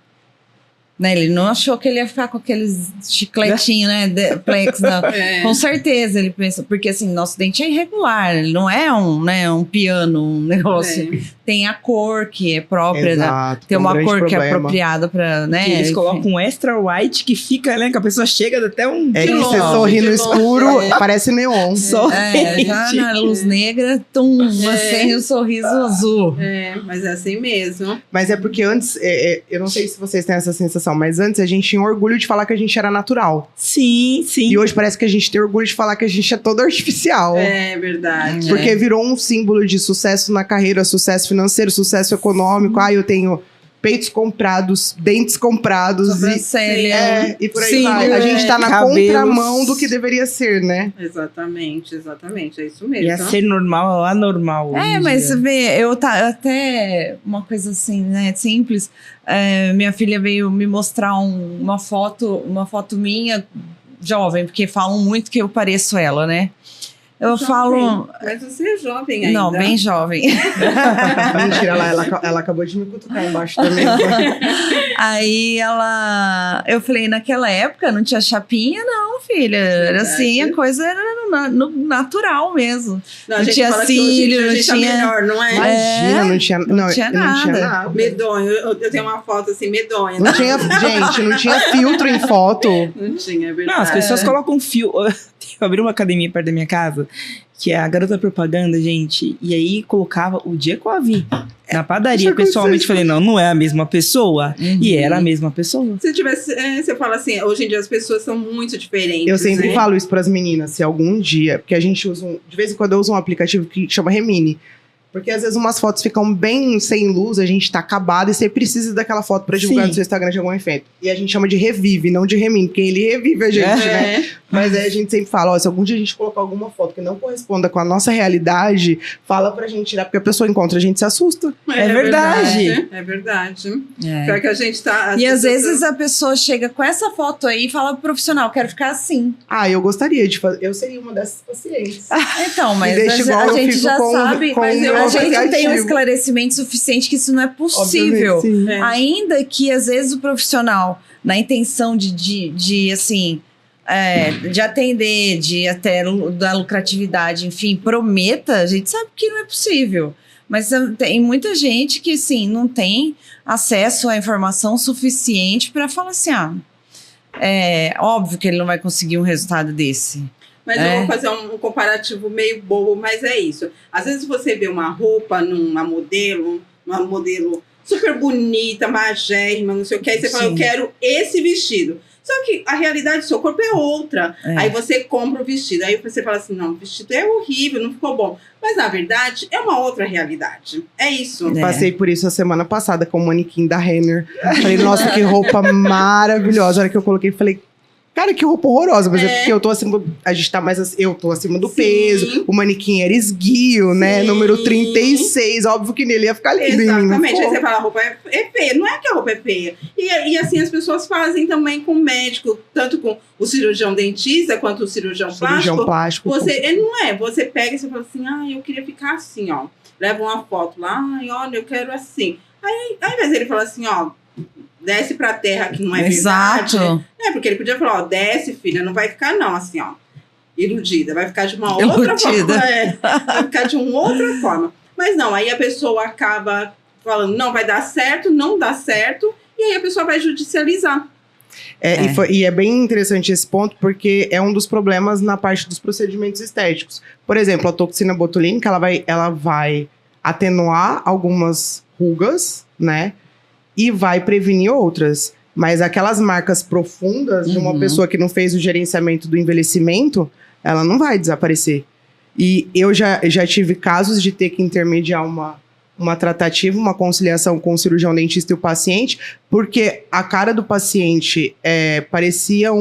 Né? Ele não achou que ele ia ficar com aqueles chicletinhos, né? Plex, não. É. Com certeza ele pensou, porque assim, nosso dente é irregular, ele não é um piano, um negócio. É. Tem a cor que é própria, Exato. tem um uma grande cor que é problema. apropriada pra, né? Que eles enfim. colocam um extra white que fica, né? Que a pessoa chega até um... É que De você longe, sorri no de escuro, longe. parece neon. Só Já na luz negra, assim, o sorriso azul. É, mas é assim mesmo. Mas é porque antes, eu não sei se vocês têm essa sensação, mas antes a gente tinha orgulho de falar que a gente era natural. Sim, sim. E hoje parece que a gente tem orgulho de falar que a gente é todo artificial. É verdade. Porque virou um símbolo de sucesso na carreira, sucesso financeiro, sucesso econômico. Eu tenho peitos comprados, dentes comprados. Sobrancelha. E por aí Sim, vai. A gente tá na cabelos. contramão do que deveria ser, né? Exatamente, é isso Ia mesmo. ser normal ou anormal. hoje em Mas dia. você vê, até uma coisa assim, né, simples. Minha filha veio me mostrar uma foto minha jovem, porque falam muito que eu pareço ela, né? Eu Jovem. falo. Mas você é jovem ainda. Não, bem jovem. Mentira, ela acabou de me cutucar embaixo também. Aí eu falei, naquela época não tinha chapinha, não, filha. Era assim, a coisa era no natural mesmo. Não, a não gente tinha fala que hoje em dia cílio, a gente não tinha- tá melhor, não é? Imagina, não tinha, não tinha nada. Medonho. Eu tenho uma foto assim, medonha. Não tinha, gente, não tinha filtro em foto. Não tinha, é verdade. Não, as pessoas colocam fio. Eu abri uma academia perto da minha casa, que é a garota propaganda, gente. E aí colocava o dia que eu a vi na padaria. Já Pessoalmente aconteceu falei, não é a mesma pessoa. E era a mesma pessoa. Se tivesse, você fala assim, hoje em dia as pessoas são muito diferentes. Eu sempre né? falo isso pras meninas, se algum dia, porque a gente usa de vez em quando eu uso um aplicativo que chama Remini. Porque às vezes umas fotos ficam bem sem luz, a gente tá acabado e você precisa daquela foto pra divulgar Sim. no seu Instagram de algum evento. E a gente chama de Revive, não de Remini, porque ele revive a gente, né? É. Mas aí a gente sempre fala, se algum dia a gente colocar alguma foto que não corresponda com a nossa realidade, fala pra gente tirar, porque a pessoa encontra, a gente se assusta. É verdade. É verdade. É. Pior que a gente tá... E às vezes a pessoa chega com essa foto aí e fala pro profissional, quero ficar assim. Eu gostaria de fazer, eu seria uma dessas pacientes. Então, mas deixa igual a eu gente fico já com- sabe, com mas o meu a gente tem um aplicativo. esclarecimento suficiente que isso não é possível. Obviamente, sim. É. Ainda que às vezes o profissional, na intenção de assim, de atender, de até da lucratividade, enfim, prometa, a gente sabe que não é possível. Mas tem muita gente que, assim, não tem acesso à informação suficiente para falar assim, óbvio que ele não vai conseguir um resultado desse. Mas eu vou fazer um comparativo meio bobo, mas é isso. Às vezes você vê uma roupa numa modelo super bonita, magérrima, não sei o que, aí você fala, Sim. eu quero esse vestido. Só que a realidade do seu corpo é outra. É. Aí você compra o vestido. Aí você fala assim, não, o vestido é horrível, não ficou bom. Mas, na verdade, é uma outra realidade. É isso. É. Passei por isso a semana passada com o manequim da Renner. Falei, nossa, que roupa maravilhosa. A hora que eu coloquei, falei, cara, que roupa horrorosa. Mas é porque eu tô acima, a gente tá mais, eu tô acima do Sim. peso. O manequim era esguio, né? Sim. Número 36. Óbvio que nele ia ficar lindo. em mim, não Exatamente. Aí ficou. você fala, a roupa é feia. Não é que a roupa é feia. E assim, as pessoas fazem também com o médico, tanto com o cirurgião dentista, quanto o cirurgião Cirurgião plástico. plástico. Ele não é. Você pega e você fala assim, eu queria ficar assim, ó. Leva uma foto lá, olha, eu quero assim. Aí, ao invés dele falar assim, ó, desce pra terra que não é Exato. verdade. É, porque ele podia falar, ó, desce, filha, não vai ficar não, assim, ó, iludida. Vai ficar de uma outra Iludida. forma. Vai ficar de uma outra forma. Mas não, aí a pessoa acaba falando, não vai dar certo, não dá certo, e aí a pessoa vai judicializar. E é bem interessante esse ponto, porque é um dos problemas na parte dos procedimentos estéticos. Por exemplo, a toxina botulínica, ela vai atenuar algumas rugas, né? E vai prevenir outras. Mas aquelas marcas profundas de uma pessoa que não fez o gerenciamento do envelhecimento, ela não vai desaparecer. E eu já tive casos de ter que intermediar uma tratativa, uma conciliação com o cirurgião dentista e o paciente, porque a cara do paciente parecia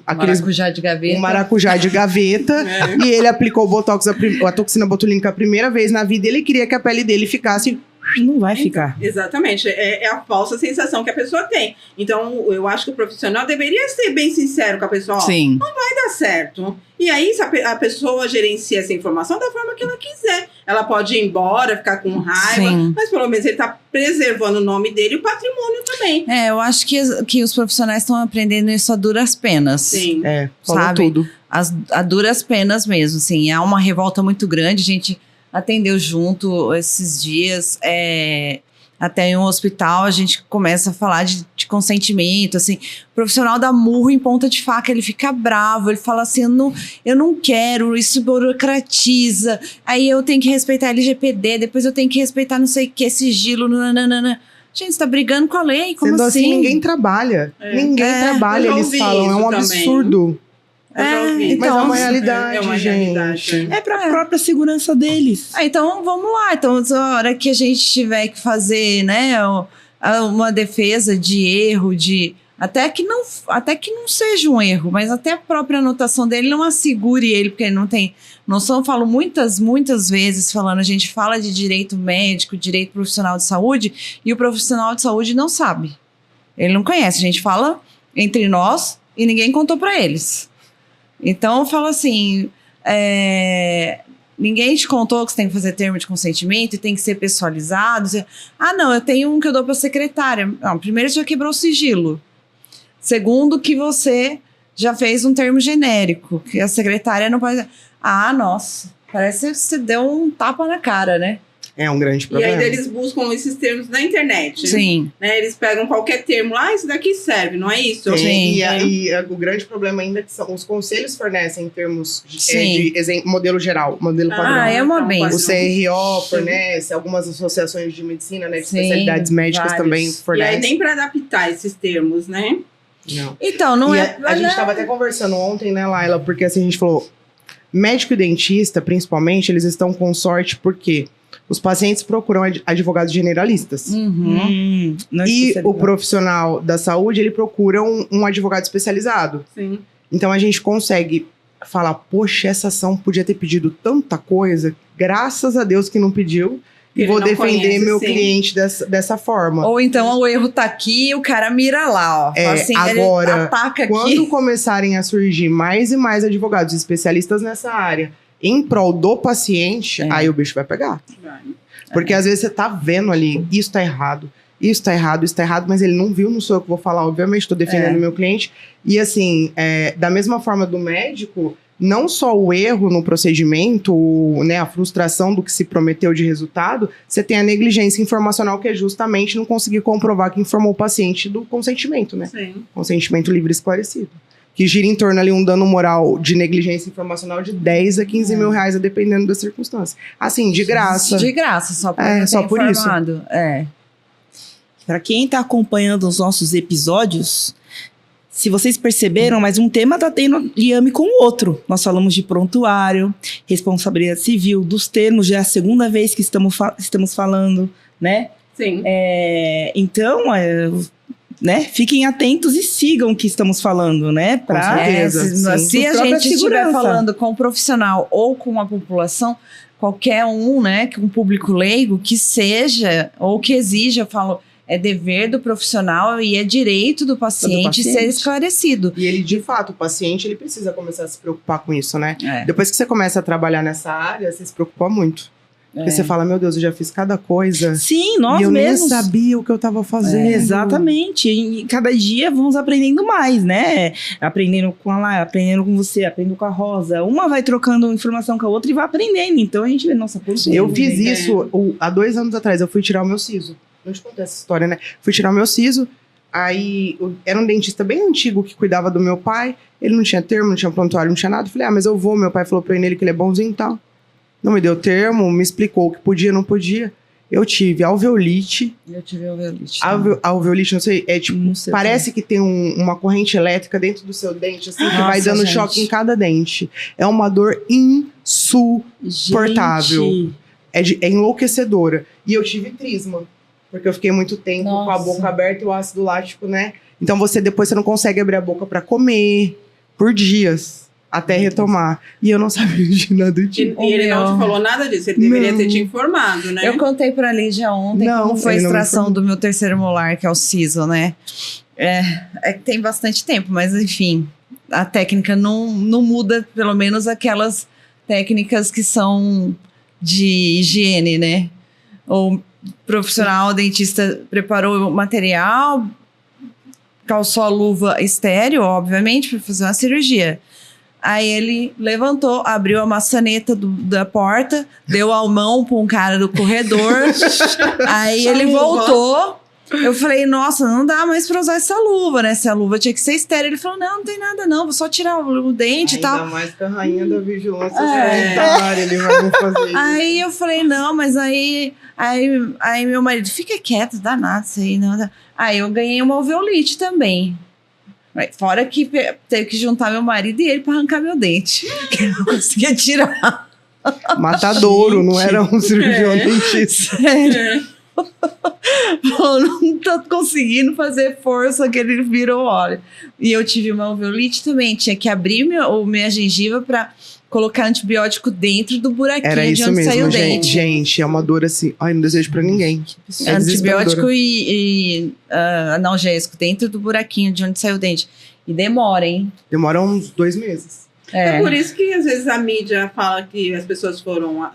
Maracujá de gaveta. um maracujá de gaveta, e ele aplicou o botox, a toxina botulínica a primeira vez na vida, e ele queria que a pele dele ficasse... Não vai ficar. Exatamente, é a falsa sensação que a pessoa tem. Então, eu acho que o profissional deveria ser bem sincero com a pessoa. Ó, Sim. vai dar certo. E aí, se a pessoa gerencia essa informação da forma que ela quiser. Ela pode ir embora, ficar com raiva, Sim. mas pelo menos ele está preservando o nome dele e o patrimônio também. Eu acho que os profissionais estão aprendendo isso a duras penas. Sim. Falou Sabe? tudo. A duras penas mesmo, assim. Há uma revolta muito grande, a gente atendeu junto esses dias, até em um hospital a gente começa a falar de consentimento, assim, o profissional dá murro em ponta de faca, ele fica bravo, ele fala assim, eu não quero, isso burocratiza, aí eu tenho que respeitar LGPD, depois eu tenho que respeitar não sei o que, sigilo, nananana. Gente, você tá brigando com a lei, como Sendo assim, assim? ninguém trabalha. Ninguém trabalha, eu já eles ouvi falam. É isso um também. absurdo. Eu já ouvi. Mas é então, uma realidade, é uma gente. realidade. É pra própria segurança deles. Então, vamos lá. Então, a hora que a gente tiver que fazer, né, uma defesa de erro, até que não seja um erro, mas até a própria anotação dele não assegure ele, porque ele não tem noção. Eu falo muitas vezes falando, a gente fala de direito médico, direito profissional de saúde, e o profissional de saúde não sabe. Ele não conhece. A gente fala entre nós e ninguém contou para eles. Então, eu falo assim, ninguém te contou que você tem que fazer termo de consentimento e tem que ser pessoalizado. Não, eu tenho um que eu dou para a secretária. Não, primeiro, você já quebrou o sigilo. Segundo, que você já fez um termo genérico, que a secretária não pode... nossa, parece que você deu um tapa na cara, né? É um grande E problema. ainda eles buscam esses termos na internet. Sim. Né? Eles pegam qualquer termo, isso daqui serve, não é isso? Sim, Sim. e o grande problema ainda é que os conselhos fornecem termos Sim. modelo geral, modelo padrão. É uma Então, benção. O CRO fornece, algumas associações de medicina, né, de Sim, especialidades médicas vários. também E aí fornecem. nem para adaptar esses termos, né? Não. Então, não E é... a gente estava até conversando ontem, né, Laila, porque assim, a gente falou, médico e dentista, principalmente, eles estão com sorte porque os pacientes procuram advogados generalistas. Uhum. Não E especializado. o profissional da saúde, ele procura um advogado especializado. Sim. Então a gente consegue falar, poxa, essa ação podia ter pedido tanta coisa, graças a Deus que não pediu, e Ele vou não defender conhece, meu sim. cliente dessa forma. Ou então o erro tá aqui e o cara mira lá, ó. Fala assim, agora, ele ataca Quando aqui. começarem a surgir mais e mais advogados especialistas nessa área, em prol do paciente, aí o bicho vai pegar. Vai. Porque às vezes você tá vendo ali, isso tá errado, isso tá errado, mas ele não viu, não sou eu que vou falar, obviamente, estou defendendo o meu cliente. E assim, da mesma forma do médico, não só o erro no procedimento, né, a frustração do que se prometeu de resultado, você tem a negligência informacional, que é justamente não conseguir comprovar que informou o paciente do consentimento, né? Sim. Consentimento livre e esclarecido. Que gira em torno ali um dano moral de negligência informacional de 10 a 15 mil reais, dependendo da circunstância. Assim, de graça. De graça, só por É, não só ter por isso. informado. Para quem está acompanhando os nossos episódios, se vocês perceberam, mas um tema tá tendo liame com o outro. Nós falamos de prontuário, responsabilidade civil, dos termos, já é a segunda vez que estamos falando, né? Sim. Então, né, fiquem atentos e sigam o que estamos falando, né? Com certeza, sim. Se a Por própria gente estiver segurança. falando com o profissional ou com a população, qualquer um, né, que um público leigo, que seja, ou que exija, eu falo, é dever do profissional e é direito do paciente ser esclarecido. E ele, de fato, o paciente, ele precisa começar a se preocupar com isso, né? É. Depois que você começa a trabalhar nessa área, você se preocupa muito. Porque É. você fala, meu Deus, eu já fiz cada coisa. Sim, nós e eu mesmos. nem sabia o que eu tava fazendo. Exatamente. E cada dia vamos aprendendo mais, né? Aprendendo com a Laia, aprendendo com você, aprendendo com a Rosa. Uma vai trocando informação com a outra e vai aprendendo. Então a gente vê, nossa, por quê? Eu fiz isso há 2 anos atrás. Eu fui tirar o meu siso. Não te contei essa história, né? Fui tirar o meu siso. Aí era um dentista bem antigo que cuidava do meu pai. Ele não tinha termo, não tinha prontuário, não tinha nada. Eu falei, mas eu vou. Meu pai falou pra ele que ele é bonzinho e tal. Não me deu termo, me explicou o que podia, não podia. Eu tive alveolite. Eu tive alveolite. Alveolite, não sei, é tipo, Não sei parece que tem uma corrente elétrica dentro do seu dente, assim, que Nossa, vai dando gente. choque em cada dente. É uma dor insuportável. Gente, É enlouquecedora. E eu tive trisma, porque eu fiquei muito tempo com a Nossa. boca aberta e o ácido lático, né? Então depois você não consegue abrir a boca pra comer por dias, até retomar. E eu não sabia de nada do E, tipo. e ele não meu. te falou nada disso, ele deveria Não. ter te informado, né? Eu contei pra Lígia ontem Não, como foi a ele não me extração informou. do meu terceiro molar, que é o siso, né? É que tem bastante tempo, mas enfim, a técnica não muda, pelo menos aquelas técnicas que são de higiene, né? O profissional, o dentista preparou o material, calçou a luva estéreo, obviamente, para fazer uma cirurgia. Aí ele levantou, abriu a maçaneta da porta, deu a mão para um cara do corredor. Aí ele voltou. Eu falei, nossa, não dá mais para usar essa luva, né? Essa luva tinha que ser estéreo. Ele falou, não tem nada não, vou só tirar o dente e tal. Ainda mais que a rainha da vigilância É. sanitária, ele vai me fazer isso. Aí eu falei, não, mas aí meu marido, fica quieto, dá nada isso aí. Não dá. Aí eu ganhei uma alveolite também. Fora que teve que juntar meu marido e ele para arrancar meu dente. Que eu não conseguia tirar. Matadouro, não era um cirurgião É. dentista. Sério. Pô, não tô conseguindo fazer força que ele virou óleo. E eu tive uma alveolite também. Tinha que abrir minha gengiva para colocar antibiótico dentro do buraquinho Era de isso onde saiu mesmo, o gente. dente. Gente, é uma dor assim. Ai, não desejo pra ninguém. É Antibiótico desesperadora. e analgésico dentro do buraquinho de onde saiu o dente. E demora, hein? Demora uns 2 meses. É por isso que às vezes a mídia fala que as pessoas foram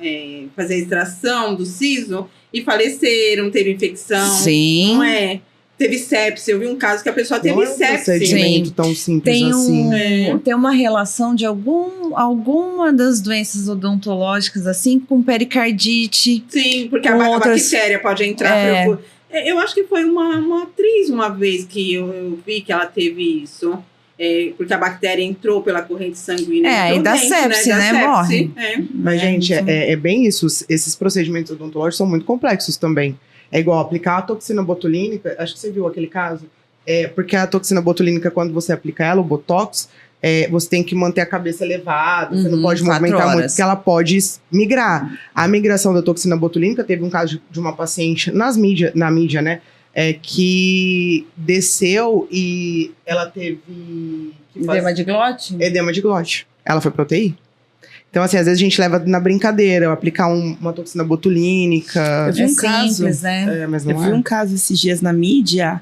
fazer a extração do siso e faleceram, teve infecção. Sim. Não é? Teve sepse. Eu vi um caso que a pessoa teve Não é um sepse. procedimento tão simples Tem, assim. tem uma relação de alguma das doenças odontológicas, assim, com pericardite. Sim, porque Com a outras- bactéria pode entrar. Eu acho que foi uma atriz uma vez que eu vi que ela teve isso. Porque a bactéria entrou pela corrente sanguínea. É, entrou e dá dentro, sepse, Da né? sepse. Morre. Mas, gente, é bem isso. Esses procedimentos odontológicos são muito complexos também. É igual aplicar a toxina botulínica. Acho que você viu aquele caso. Porque a toxina botulínica, quando você aplica ela, o Botox, você tem que manter a cabeça elevada. Você não pode 4 movimentar muito, horas. porque ela pode migrar. A migração da toxina botulínica, teve um caso de uma paciente na mídia, né? Que desceu e ela teve Edema de glote? edema de glote. Ela foi pra UTI. Então, assim, às vezes a gente leva na brincadeira, eu aplicar uma toxina botulínica. Eu vi É um caso. simples, né? Mas Eu não vi é. um caso esses dias na mídia,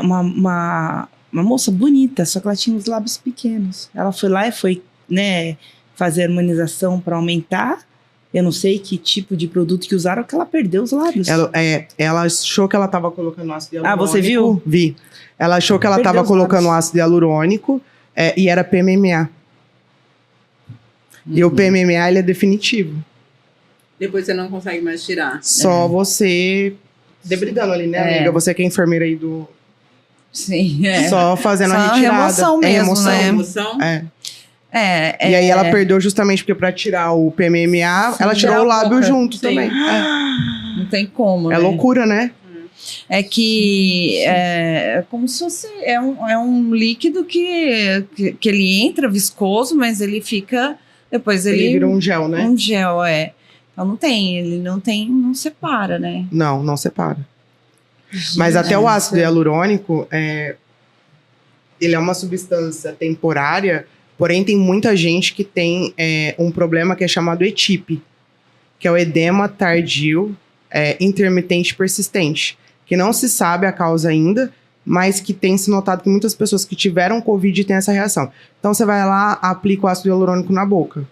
uma moça bonita, só que ela tinha os lábios pequenos. Ela foi lá e foi, né, fazer harmonização para aumentar. Eu não sei que tipo de produto que usaram, que ela perdeu os lábios. Ela achou que ela tava colocando ácido hialurônico. Ah, você viu? Vi. Ela achou que ela Perdeu tava os colocando lábios. ácido hialurônico e era PMMA. E o PMMA, ele é definitivo. Depois você não consegue mais tirar. Só você debridando ali, né, amiga? Você que é enfermeira aí do... Sim, é. Só fazendo Só a a retirada. remoção mesmo, remoção. né? Emoção? E aí ela perdeu justamente porque pra tirar o PMMA, ela tirou tirar o a lábio boca. junto Sim. também. Não tem como, É né? loucura, né? é que é como se fosse é um líquido que ele entra viscoso, mas ele fica depois Ele ele vira um gel, né? um gel, Então não separa, né? Não separa. Mas até o ácido hialurônico, ele é uma substância temporária, porém tem muita gente que tem um problema que é chamado ETIP, que é o edema tardio intermitente persistente, que não se sabe a causa ainda, mas que tem se notado que muitas pessoas que tiveram Covid têm essa reação. Então você vai lá, aplica o ácido hialurônico na boca.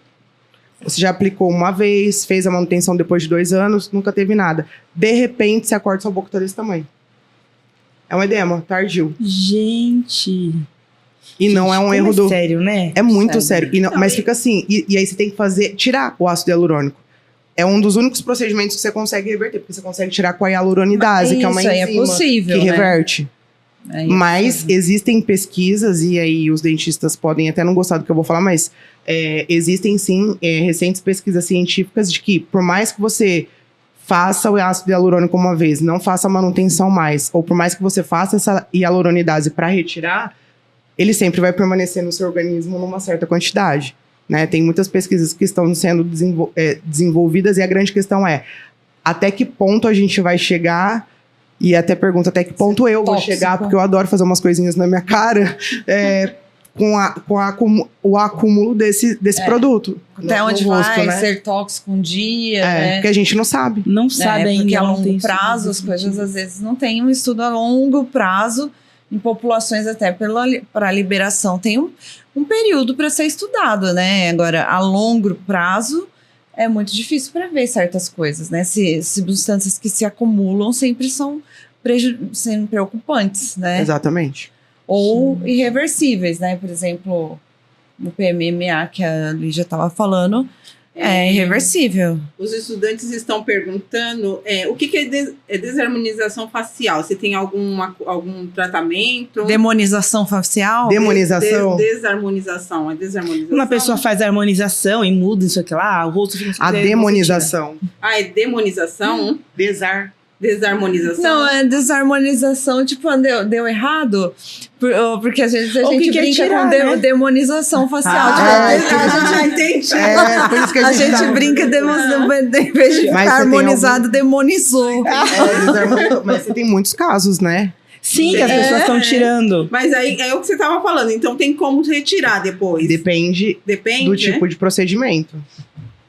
Você já aplicou uma vez, fez a manutenção depois de 2 anos, nunca teve nada. De repente, você acorda sua boca tá desse tamanho. É um edema tardio. Gente. E não é um como erro do... sério, né? É muito sério. Mas fica assim, e aí você tem que tirar o ácido hialurônico. É um dos únicos procedimentos que você consegue reverter, porque você consegue tirar com a hialuronidase, que é uma Isso aí é enzima possível, que né? reverte. Mas existem pesquisas, e aí os dentistas podem até não gostar do que eu vou falar, mas existem sim recentes pesquisas científicas de que por mais que você faça o ácido hialurônico uma vez, não faça a manutenção mais, ou por mais que você faça essa hialuronidase para retirar, ele sempre vai permanecer no seu organismo numa certa quantidade, né? Tem muitas pesquisas que estão sendo desenvolvidas e a grande questão é até que ponto a gente vai chegar. E até pergunto até que ponto eu vou chegar, porque eu adoro fazer umas coisinhas na minha cara com o acúmulo desse produto. Até onde vai ser tóxico um dia, né? Porque a gente não sabe. Não sabe ainda. Porque a não tem longo prazo, as coisas às vezes não tem um estudo a longo prazo em populações até para liberação. Tem um período para ser estudado, né? Agora, a longo prazo, é muito difícil para ver certas coisas, né? Substâncias que se acumulam sempre são preocupantes, né? Exatamente. Ou irreversíveis, né? Por exemplo, o PMMA que a Lígia estava falando é irreversível. Os estudantes estão perguntando o que é desarmonização facial? Você tem algum tratamento? Demonização facial? Demonização? Desarmonização. É desarmonização? Uma pessoa faz a harmonização e muda isso aqui lá, o rosto fica... A demonização. É demonização? Desarmonização? Não, é desarmonização, tipo, deu errado, porque a gente brinca tirar, com né? demonização facial. Ah, a gente já entende. Por isso que A gente brinca em vez de Mas ficar você tem harmonizado, demonizou. Mas você tem muitos casos, né? Sim, que as pessoas estão tirando. Mas aí é o que você estava falando, então tem como retirar depois? Depende do tipo de procedimento.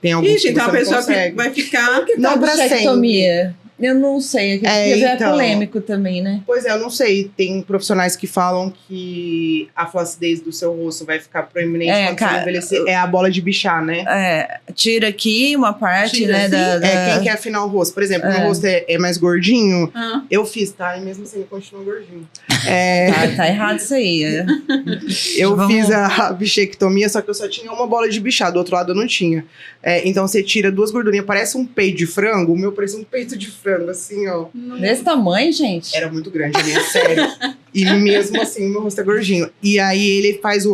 Tem alguns que então você a pessoa não consegue. vai ficar... Não pra bichectomia. Eu não sei, é então, polêmico também, né? Pois é, eu não sei. Tem profissionais que falam que a flacidez do seu rosto vai ficar proeminente quando você envelhecer. É a bola de bichar, né? Tira aqui uma parte, né? Quem quer afinar o rosto. Por exemplo, meu rosto é mais gordinho, eu fiz, tá? E mesmo assim ele continua gordinho. Tá errado isso aí. Eu fiz a bichectomia, só que eu só tinha uma bola de bichar, do outro lado eu não tinha. Então você tira 2 gordurinhas, parece um peito de frango, o meu parecia um peito de frango, assim, ó. Desse tamanho, gente? Era muito grande ali, é sério. E mesmo assim, o meu rosto é gordinho. E aí ele faz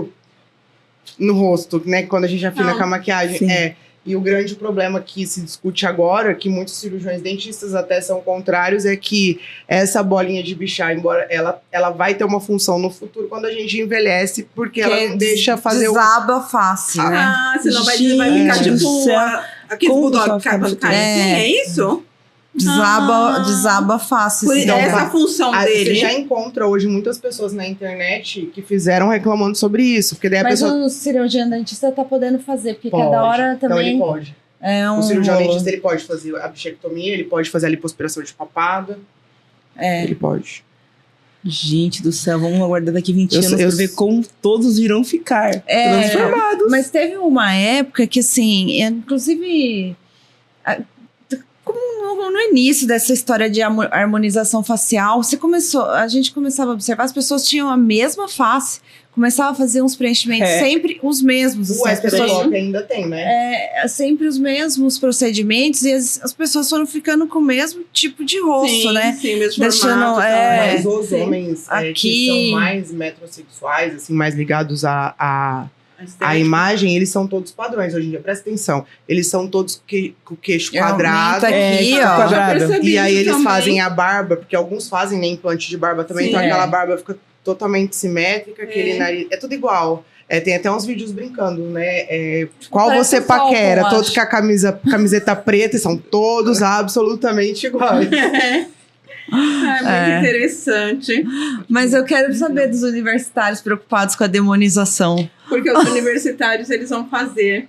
no rosto, né? Quando a gente afina com a maquiagem. Sim. E o grande problema que se discute agora, que muitos cirurgiões dentistas até são contrários, é que essa bolinha de bichar, embora ela vai ter uma função no futuro quando a gente envelhece, porque ela não deixa fazer desaba a face, né? Senão vai ficar tipo aquele bulldog cai assim, é isso? Desaba a face. Essa a função dele. Você já encontra hoje muitas pessoas na internet que fizeram reclamando sobre isso. Porque daí Mas o cirurgião dentista tá podendo fazer, porque cada hora também... Então ele pode. O cirurgião dentista ele pode fazer a bichectomia, ele pode fazer a lipoaspiração de papada. Ele pode. Gente do céu, vamos aguardar daqui 20 anos pra ver como todos irão ficar transformados. Mas teve uma época que, assim, inclusive... Como no início dessa história de harmonização facial, a gente começava a observar, as pessoas tinham a mesma face, começava a fazer uns preenchimentos sempre os mesmos. Assim, as pessoas ainda tem, né? Sempre os mesmos procedimentos e as pessoas foram ficando com o mesmo tipo de rosto, né? Sim, mesmo deixando, formato. Mas os homens que são mais metrosexuais, assim, mais ligados a A imagem, eles são todos padrões hoje em dia, presta atenção. Eles são todos com o queixo quadrado. Aqui, ó. Quadrado. E aí eles também. fazem a barba, porque alguns fazem nem implante de barba também, Sim, então é. aquela barba fica totalmente simétrica, aquele nariz. É tudo igual. Tem até uns vídeos brincando, né? Qual Parece você um Falcon, paquera? acho. Todos com a camiseta preta e são todos absolutamente iguais. Muito interessante. Mas eu quero saber dos universitários preocupados com a demonização. Porque os universitários, eles vão fazer.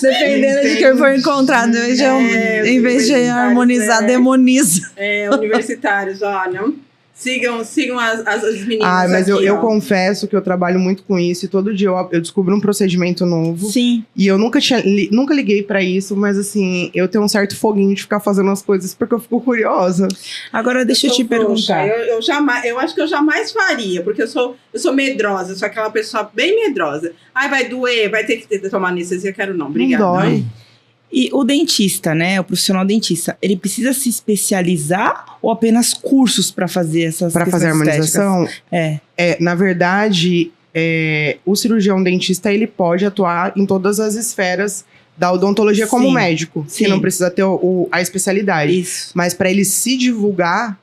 Dependendo de quem for encontrado, em vez de harmonizar, demoniza. Universitários, olha. Sigam as meninas Mas aqui, eu ó. confesso que eu trabalho muito com isso e todo dia eu descubro um procedimento novo. Sim. E eu nunca liguei pra isso, mas assim, eu tenho um certo foguinho de ficar fazendo as coisas porque eu fico curiosa. Agora deixa eu te perguntar. Eu acho que eu jamais faria, porque eu sou medrosa, eu sou aquela pessoa bem medrosa. Ai, vai doer, vai ter que tomar anestesia, quero não, obrigada. Não dói. E o dentista, né? O profissional dentista, ele precisa se especializar ou apenas cursos para fazer essas Pra fazer a questões harmonização, estéticas? na verdade, o cirurgião dentista ele pode atuar em todas as esferas da odontologia como Sim, médico, sim. que não precisa ter a especialidade. Isso. Mas para ele se divulgar,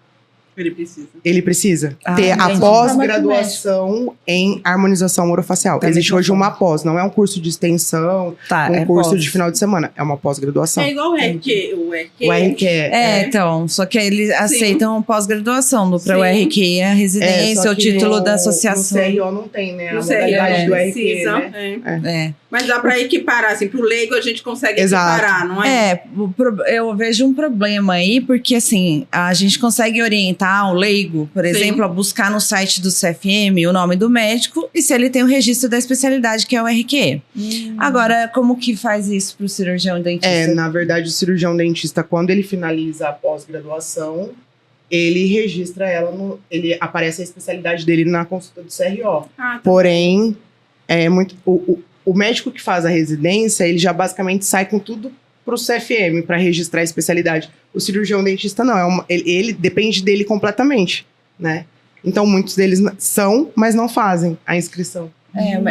Ele precisa. ele precisa Ah, ter a entendi. pós-graduação em harmonização orofacial. Da Existe mesma hoje uma pós, não é um curso de extensão, Tá, um curso pós. de final de semana, é uma pós-graduação. É igual o RQ. O RQ Então, só que eles aceitam pós-graduação para o Sim. RQ, a residência, só o que título da No associação. CRO não tem, né? Não A sei, modalidade do RQ, precisa. né? Mas dá pra equiparar, assim, pro leigo a gente consegue Exato. equiparar, não é? Eu vejo um problema aí, porque assim, a gente consegue orientar o leigo, por exemplo, a buscar no site do CFM o nome do médico e se ele tem o registro da especialidade, que é o RQ. Agora, como que faz isso pro cirurgião dentista? Na verdade, o cirurgião dentista, quando ele finaliza a pós-graduação, ele registra ela ele aparece a especialidade dele na consulta do CRO. Tá. Porém, o médico que faz a residência, ele já basicamente sai com tudo pro CFM para registrar a especialidade. O cirurgião dentista não, ele depende dele completamente, né? Então, muitos deles são, mas não fazem a inscrição.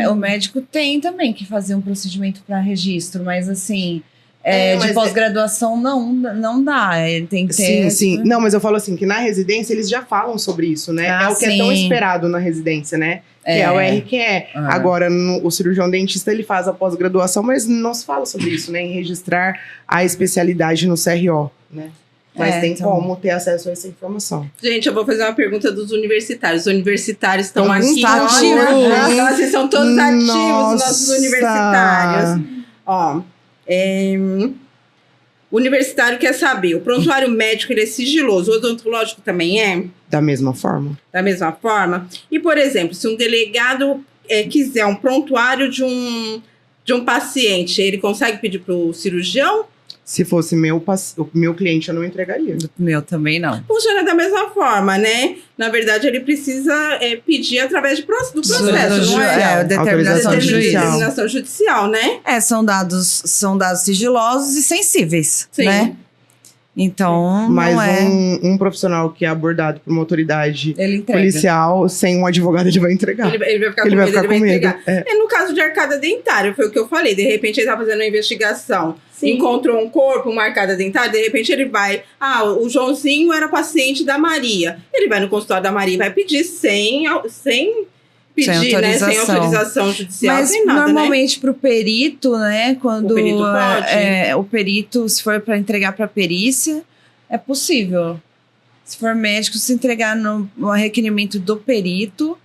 O médico tem também que fazer um procedimento para registro, mas assim, de mas pós-graduação não dá. Ele tem que ter. Sim. Não, mas eu falo assim, que na residência eles já falam sobre isso, né? Ah, é o que é tão sim. esperado na residência, né? Que é o RQE. Agora, o cirurgião dentista, ele faz a pós-graduação, mas não se fala sobre isso, né? Em registrar a especialidade no CRO, né? Mas tem então. como ter acesso a essa informação. Gente, eu vou fazer uma pergunta dos universitários. Os universitários estão aqui. Estão olha, ativos. Nossa, são todos ativos, os Nossa. nossos universitários. Ó, o universitário quer saber, o prontuário médico ele é sigiloso, o odontológico também é? Da mesma forma. Da mesma forma? E, por exemplo, se um delegado quiser um prontuário de um paciente, ele consegue pedir para o cirurgião? Se fosse o meu cliente, eu não entregaria. Meu também não. Funciona da mesma forma, né? Na verdade, ele precisa pedir através do processo, não é? Determinação Autorização do juiz. judicial. Determinação judicial, né? São dados sigilosos e sensíveis, Sim. né? Então, Mas não é. um profissional que é abordado por uma autoridade Ele entrega. policial, sem um advogado, ele vai entregar. Ele vai ficar Ele com vai medo, ficar ele vai com medo. entregar. No caso de arcada dentária, foi o que eu falei. De repente, ele tá fazendo uma investigação, Sim. encontrou um corpo, uma arcada dentária, de repente ele vai... o Joãozinho era paciente da Maria. Ele vai no consultório da Maria e vai pedir sem pedir, né? Sem autorização judicial, Mas sem nada, né? normalmente para o perito, né? Quando O perito pode. o perito, se for para entregar para perícia, é possível. Se for médico, se entregar no requerimento do perito,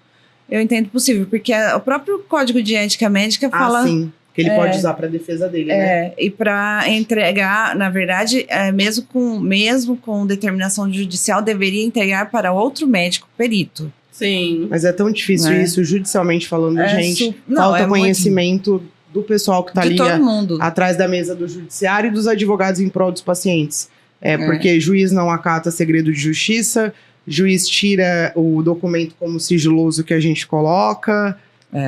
eu entendo possível, porque o próprio Código de Ética Médica fala. Sim. Que ele pode usar para defesa dele, né? E para entregar, na verdade, mesmo com determinação judicial, deveria entregar para outro médico perito. Sim. Mas é tão difícil isso, judicialmente falando, gente. Falta conhecimento do pessoal que tá ali todo mundo. atrás da mesa do judiciário e dos advogados em prol dos pacientes. Porque juiz não acata segredo de justiça, juiz tira o documento como sigiloso que a gente coloca.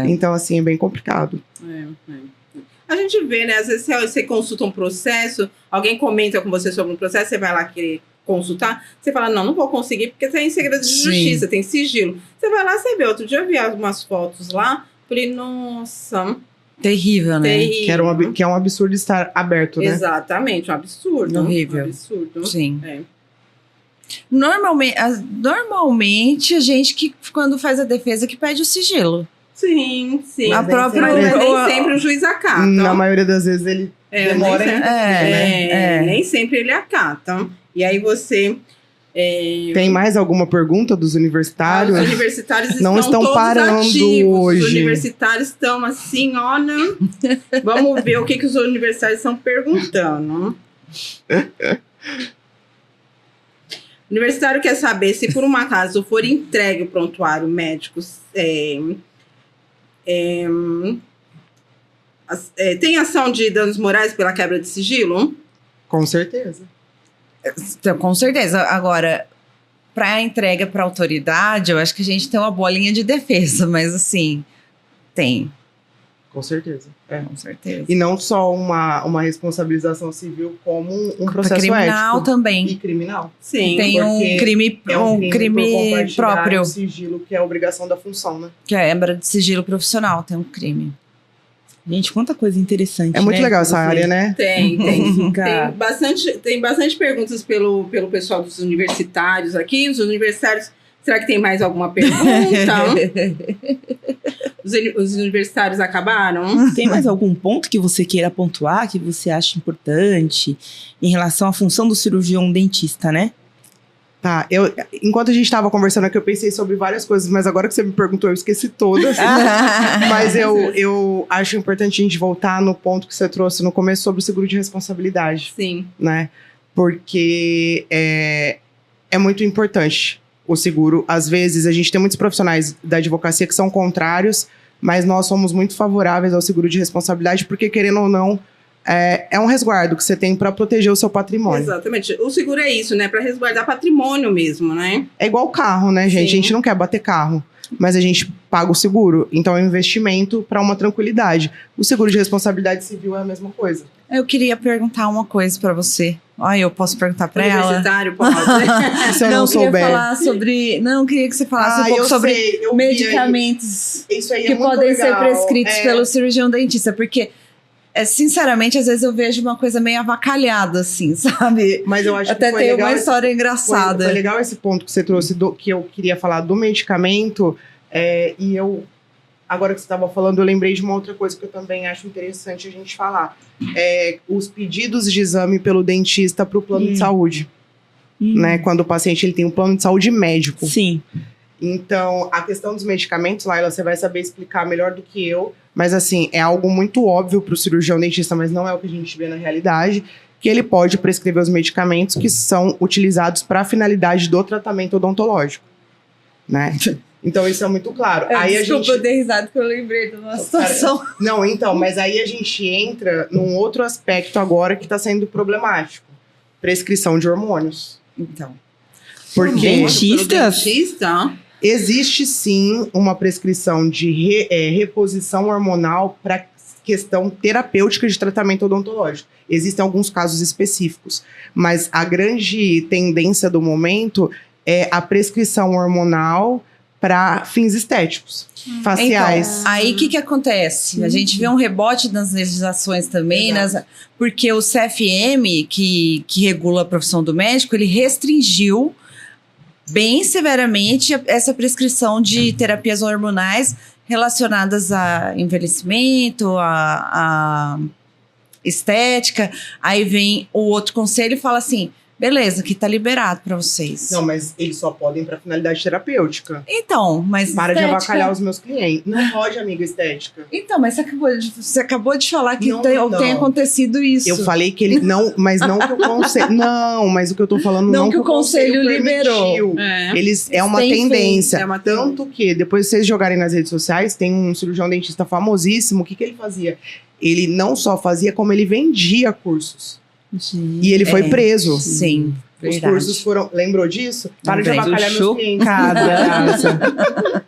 Então, assim, é bem complicado. A gente vê, né? Às vezes você consulta um processo, alguém comenta com você sobre um processo, você vai lá querer consultar, você fala, não vou conseguir, porque tem segredo de Sim. justiça, tem sigilo. Você vai lá, você vê. Outro dia eu vi algumas fotos lá, falei, nossa, Terrível, né? terrível. Que é um absurdo estar aberto, né? Exatamente, um absurdo. Horrível. Um absurdo. Sim. É. Normalmente, a gente que, quando faz a defesa, que pede o sigilo. Sim, sim. A nem própria... sempre- Mas nem o- sempre o juiz acata. Na maioria das vezes ele demora nem ainda. É. Nem sempre ele acata. E aí você... Tem mais alguma pergunta dos universitários? Os universitários Não estão todos parando ativos. hoje. Os universitários estão assim, olha... Vamos ver o que os universitários estão perguntando. O universitário quer saber se por um acaso for entregue o prontuário médico, tem ação de danos morais pela quebra de sigilo? Com certeza. Então, com certeza. Agora, para a entrega para a autoridade, eu acho que a gente tem uma boa linha de defesa, mas assim, tem, Com certeza. É. com certeza. E não só uma responsabilização civil, como um processo Criminal ético. também. E criminal. Sim. Tem um porque crime, É um por crime compartilhar próprio, o sigilo, que é a obrigação da função, né? que é a quebra de sigilo profissional, tem um crime. Gente, quanta coisa interessante. É muito né, legal que essa você área, né? Tem. fica- Tem bastante perguntas pelo pessoal dos universitários aqui. Os universitários, será que tem mais alguma pergunta? Os universitários acabaram? Tem mais algum ponto que você queira pontuar, que você acha importante em relação à função do cirurgião dentista, né? Tá, enquanto a gente estava conversando aqui, eu pensei sobre várias coisas, mas agora que você me perguntou, eu esqueci todas. Mas eu acho importante a gente voltar no ponto que você trouxe no começo sobre o seguro de responsabilidade, Sim. né? Porque é muito importante o seguro. Às vezes, a gente tem muitos profissionais da advocacia que são contrários, mas nós somos muito favoráveis ao seguro de responsabilidade, porque, querendo ou não, é um resguardo que você tem para proteger o seu patrimônio. Exatamente. O seguro é isso, né? Para resguardar patrimônio mesmo, né? É igual carro, né, gente? Sim. A gente não quer bater carro, mas a gente paga o seguro. Então é um investimento para uma tranquilidade. O seguro de responsabilidade civil é a mesma coisa. Eu queria perguntar uma coisa para você. Olha, eu posso perguntar para ela? Universitário, pode. Se eu não queria souber. falar sobre... Não, queria que você falasse um pouco eu sobre sei, eu vi medicamentos aí. Isso aí que é muito podem ser legal. prescritos É, pelo cirurgião dentista, porque, sinceramente, às vezes eu vejo uma coisa meio avacalhada, assim, sabe? Mas eu acho Até que foi tem legal uma esse- história engraçada. Foi legal esse ponto que você trouxe, que eu queria falar do medicamento. E eu, agora que você estava falando, eu lembrei de uma outra coisa que eu também acho interessante a gente falar. Os pedidos de exame pelo dentista para o plano de saúde. Né? Quando o paciente ele tem um plano de saúde médico. Sim. Então, a questão dos medicamentos, Laila, você vai saber explicar melhor do que eu. Mas, assim, é algo muito óbvio para o cirurgião dentista, mas não é o que a gente vê na realidade, que ele pode prescrever os medicamentos que são utilizados para a finalidade do tratamento odontológico, né? Então, isso é muito claro. Aí a gente... eu dei risada que eu lembrei de uma situação. Não, então, mas aí a gente entra num outro aspecto agora que está sendo problemático. Prescrição de hormônios. Então, Porque Dentistas? Dentista? existe sim uma prescrição de reposição hormonal para questão terapêutica de tratamento odontológico. Existem alguns casos específicos, mas a grande tendência do momento é a prescrição hormonal para fins estéticos, faciais. Então, aí o que acontece? A gente vê um rebote nas legislações também, porque o CFM, que regula a profissão do médico, ele restringiu bem severamente essa prescrição de terapias hormonais relacionadas a envelhecimento, a estética. Aí vem o outro conselho e fala assim, beleza, que tá liberado para vocês. Não, mas eles só podem para finalidade terapêutica. Então, mas Para de estética- avacalhar os meus clientes. Não pode, amiga, estética. Então, mas você acabou de falar que Não, tem acontecido isso. Eu falei que ele não, mas não que o conselho. Não, mas o que eu tô falando Não não que o conselho liberou. permitiu. É uma Tem tendência. É uma Tanto que, depois vocês jogarem nas redes sociais, tem um cirurgião dentista famosíssimo. O que ele fazia? Ele não só fazia, como ele vendia cursos. E ele foi preso. Sim. Os Verdade. cursos foram... Lembrou disso? Para de Lembrei. avacalhar meus clientes. Chocada.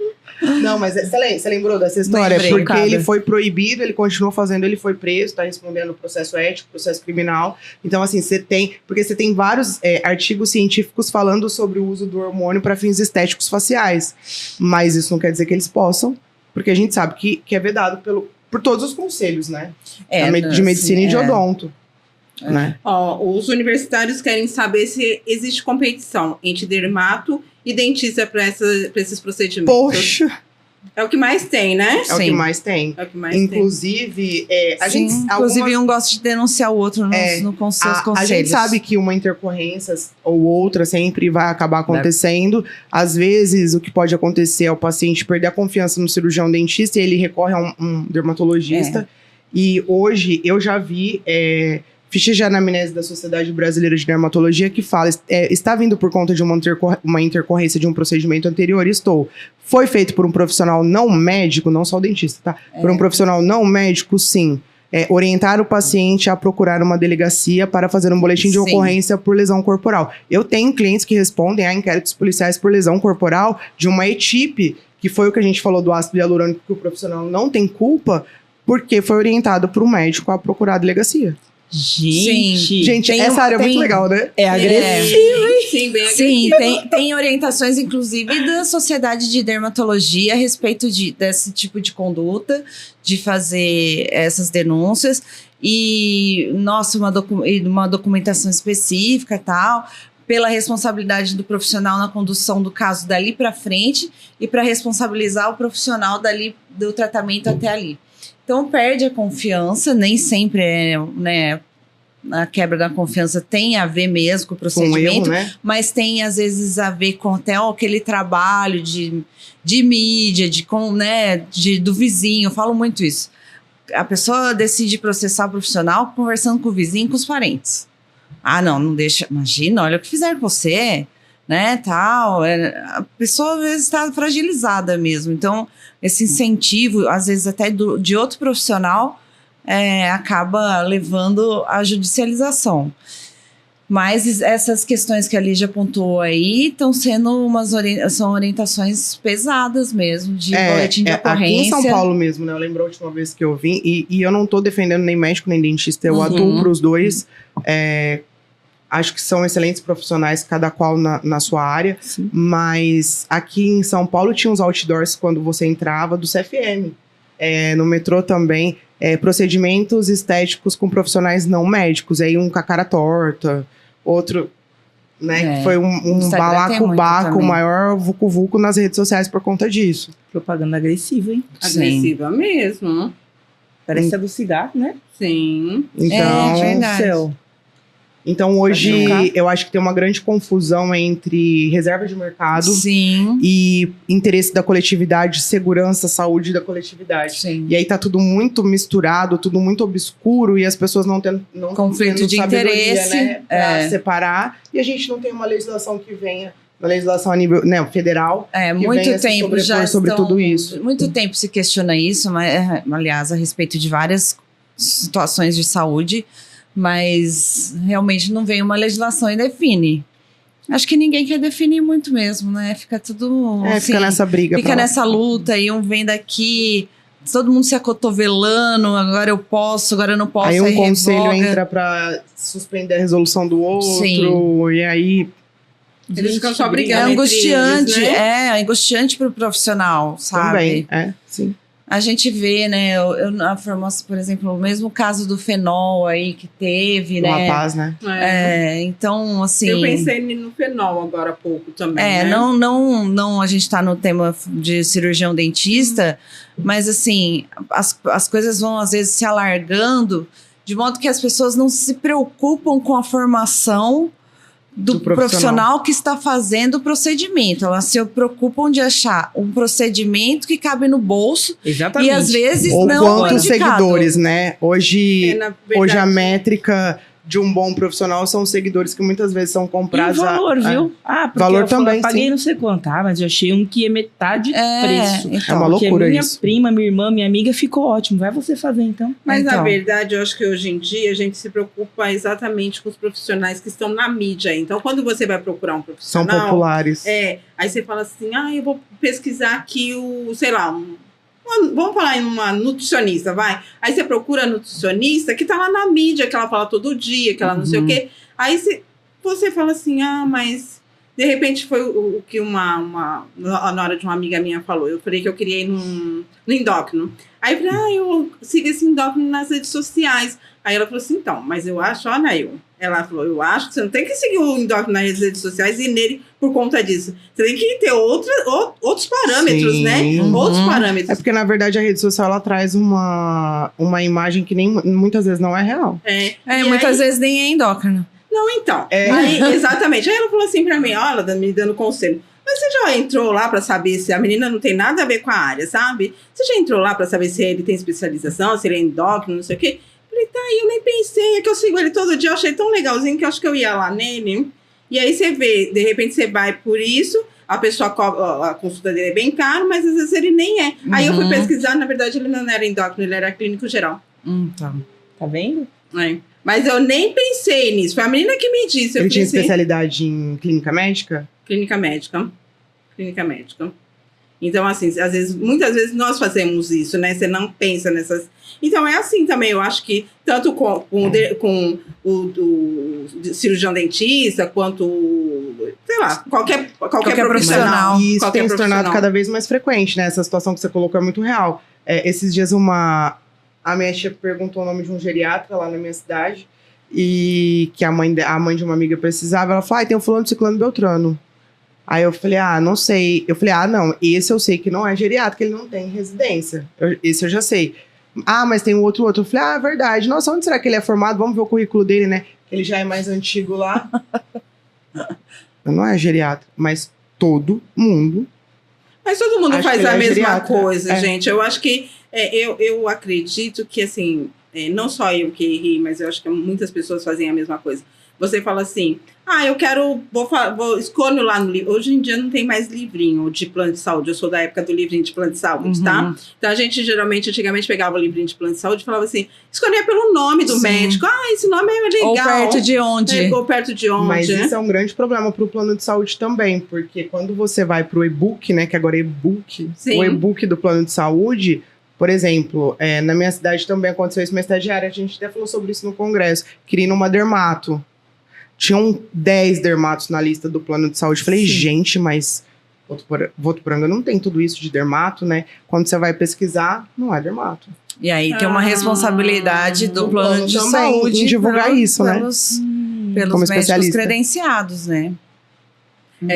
Não, mas você lembrou dessa história? Lembrei, Porque cara. ele foi proibido, ele continuou fazendo, ele foi preso, está respondendo o processo ético, processo criminal. Então, assim, você tem vários artigos científicos falando sobre o uso do hormônio para fins estéticos faciais. Mas isso não quer dizer que eles possam, porque a gente sabe que é vedado por todos os conselhos, né? De medicina e de odonto. Né? Ó, os universitários querem saber se existe competição entre dermato e dentista para esses procedimentos. Poxa! É o que mais tem, né? É o que Sim. mais tem. É o que mais tem. Inclusive, a Sim, gente... inclusive um gosta de denunciar o outro com seus A conselhos. gente sabe que uma intercorrência ou outra sempre vai acabar acontecendo. Às vezes, o que pode acontecer é o paciente perder a confiança no cirurgião dentista e ele recorre a um dermatologista. E hoje, eu já vi fichas de anamnese da Sociedade Brasileira de Dermatologia que fala, está vindo por conta de uma intercorrência de um procedimento anterior, foi feito por um profissional não médico, não só o dentista, tá? Por um profissional não médico, sim. Orientar o paciente a procurar uma delegacia para fazer um boletim de Sim. ocorrência por lesão corporal. Eu tenho clientes que respondem a inquéritos policiais por lesão corporal de uma ETIP, que foi o que a gente falou do ácido hialurônico, que o profissional não tem culpa, porque foi orientado por um médico a procurar a delegacia. Gente, essa área é muito legal, né? É agressivo. Sim, bem Sim, agressivo. tem orientações, inclusive, da Sociedade de Dermatologia a respeito desse tipo de conduta, de fazer essas denúncias. E, nossa, uma documentação específica e tal, pela responsabilidade do profissional na condução do caso dali para frente e para responsabilizar o profissional dali do tratamento até ali. Então, perde a confiança, nem sempre né, a quebra da confiança tem a ver mesmo com o Com procedimento, erro, né? mas tem, às vezes, a ver com até aquele trabalho de mídia, do vizinho. Eu falo muito isso. A pessoa decide processar o profissional conversando com o vizinho e com os parentes. Ah, não deixa. Imagina, olha o que fizeram com você, né, tal. A pessoa, às vezes, está fragilizada mesmo. Então, esse incentivo, às vezes até de outro profissional, acaba levando à judicialização. Mas essas questões que a Lígia apontou aí estão sendo são orientações pesadas mesmo, de boletim de ocorrência. Aqui em São Paulo mesmo, né? Eu lembro a última vez que eu vim, e eu não tô defendendo nem médico nem dentista, eu atuo para os dois. Acho que são excelentes profissionais, cada qual na sua área. Sim. Mas aqui em São Paulo tinha uns outdoors quando você entrava do CFM. No metrô também. Procedimentos estéticos com profissionais não médicos. Aí um com a cara torta, outro... Né, que foi um Instagram tem muito balacobaco, o também. maior vucu-vucu nas redes sociais por conta disso. Propaganda agressiva, hein? Agressiva mesmo. Parece a do cigarro, né? Sim. Então, verdade. Céu. Então hoje Vai chocar. eu acho que tem uma grande confusão entre reserva de mercado Sim, e interesse da coletividade, segurança, saúde da coletividade. sim. E aí tá tudo muito misturado, tudo muito obscuro e as pessoas não Conflito tendo de sabedoria, interesse, né, pra separar. E a gente não tem uma legislação que venha, uma legislação a nível federal. Muito venha se tempo já sobrepor sobre estão, tudo isso. Muito tempo se questiona isso, mas, aliás, a respeito de várias situações de saúde, mas realmente não vem uma legislação e define. Acho que ninguém quer definir muito mesmo, né? Fica tudo assim, Fica nessa briga. fica nessa luta e um vem daqui, todo mundo se acotovelando, agora eu posso, agora eu não posso. Aí um conselho revoga. entra pra suspender a resolução do outro, Sim. e aí... Eles ficam só É brigando entre angustiante, eles, né? é angustiante pro profissional, sabe? Também, sim. A gente vê, né, eu na farmácia, por exemplo, o mesmo caso do fenol aí que teve, O né? rapaz, né? Então, assim... Eu pensei no fenol agora há pouco também, né? não, a gente tá no tema de cirurgião dentista, mas assim, as coisas vão às vezes se alargando, de modo que as pessoas não se preocupam com a formação do profissional que está fazendo o procedimento. Elas se preocupam de achar um procedimento que cabe no bolso Exatamente. e às vezes Ou não quantos indicado. seguidores, né? Hoje na verdade, a métrica de um bom profissional são os seguidores que muitas vezes são E o comprados. valor, viu? Ah, porque Valor eu falo, também, eu paguei sim. não sei quanto. Ah, mas eu achei um que é metade do preço. É uma Porque loucura minha isso. prima, minha irmã, minha amiga ficou ótimo. Vai você fazer, então. Mas, na Então. verdade, eu acho que hoje em dia a gente se preocupa exatamente com os profissionais que estão na mídia. Então, quando você vai procurar um São profissional... populares. Aí você fala assim, eu vou pesquisar aqui vamos falar em uma nutricionista, vai. Aí você procura a nutricionista que tá lá na mídia, que ela fala todo dia, que ela não sei o quê. Aí você fala assim, mas de repente foi o que na hora de uma amiga minha falou. Eu falei que eu queria ir no endócrino. Aí eu falei, eu sigo esse endócrino nas redes sociais. Aí ela falou assim, então, mas eu acho, ela falou, eu acho que você não tem que seguir o endócrino nas redes sociais e nele por conta disso. Você tem que ter outros parâmetros, Sim. né? Outros parâmetros. É porque, na verdade, a rede social ela traz uma imagem que muitas vezes não é real. E Muitas aí- vezes nem é endócrino. Não, então. É. Aí, exatamente. Aí ela falou assim pra mim, ela me dando conselho. Mas você já entrou lá pra saber se a menina não tem nada a ver com a área, sabe? Você já entrou lá pra saber se ele tem especialização, se ele é endócrino, não sei o quê? Falei, tá, eu nem pensei. É que eu sigo ele todo dia, eu achei tão legalzinho que eu acho que eu ia lá nele. E aí você vê, de repente você vai por isso, a pessoa cobra, a consulta dele é bem cara, mas às vezes ele nem é. Aí eu fui pesquisar, na verdade ele não era endócrino, ele era clínico geral. Então. Tá vendo? Mas eu nem pensei nisso, foi a menina que me disse. Eu Ele tinha falei assim, especialidade em clínica médica? Clínica médica. Então, assim, muitas vezes nós fazemos isso, né? Você não pensa nessas... Então, é assim também, eu acho que tanto com o cirurgião dentista, quanto, sei lá, qualquer profissional. E isso qualquer tem se tornado profissional. cada vez mais frequente, né? Essa situação que você colocou é muito real. Esses dias a minha tia perguntou o nome de um geriatra lá na minha cidade, e que a mãe de uma amiga precisava. Ela falou, tem um fulano, ciclano, beltrano. Aí eu falei, não sei. Eu falei, não, esse eu sei que não é geriatra, que ele não tem residência. Esse eu já sei. Mas tem um outro. Eu falei, é verdade. Nossa, onde será que ele é formado? Vamos ver o currículo dele, né? Ele já é mais antigo lá. Não é geriatra, mas todo mundo. Mas todo mundo Acho faz que a ele é mesma geriatra. coisa, gente. Eu acho que... eu acredito que, assim... não só eu que errei, mas eu acho que muitas pessoas fazem a mesma coisa. Você fala assim, eu quero... escolho lá no livro. Hoje em dia não tem mais livrinho de plano de saúde. Eu sou da época do livrinho de plano de saúde, tá? Então a gente antigamente pegava o livrinho de plano de saúde e falava assim, escolhia pelo nome do médico. Esse nome é legal. Ou perto de onde? Ou perto de onde, Mas né? isso é um grande problema para o plano de saúde também, porque quando você vai para o e-book, né, que agora é e-book, Sim. o e-book do plano de saúde, por exemplo, na minha cidade também aconteceu isso, minha estagiária, a gente até falou sobre isso no congresso, queria ir numa dermato. Tinham 10 dermatos na lista do plano de saúde. Falei, gente, mas Votuporanga não tem tudo isso de dermato, né? Quando você vai pesquisar, não é dermato. E aí tem uma responsabilidade do plano de também, saúde em divulgar isso, né? pelos Como médicos especialista. credenciados, né?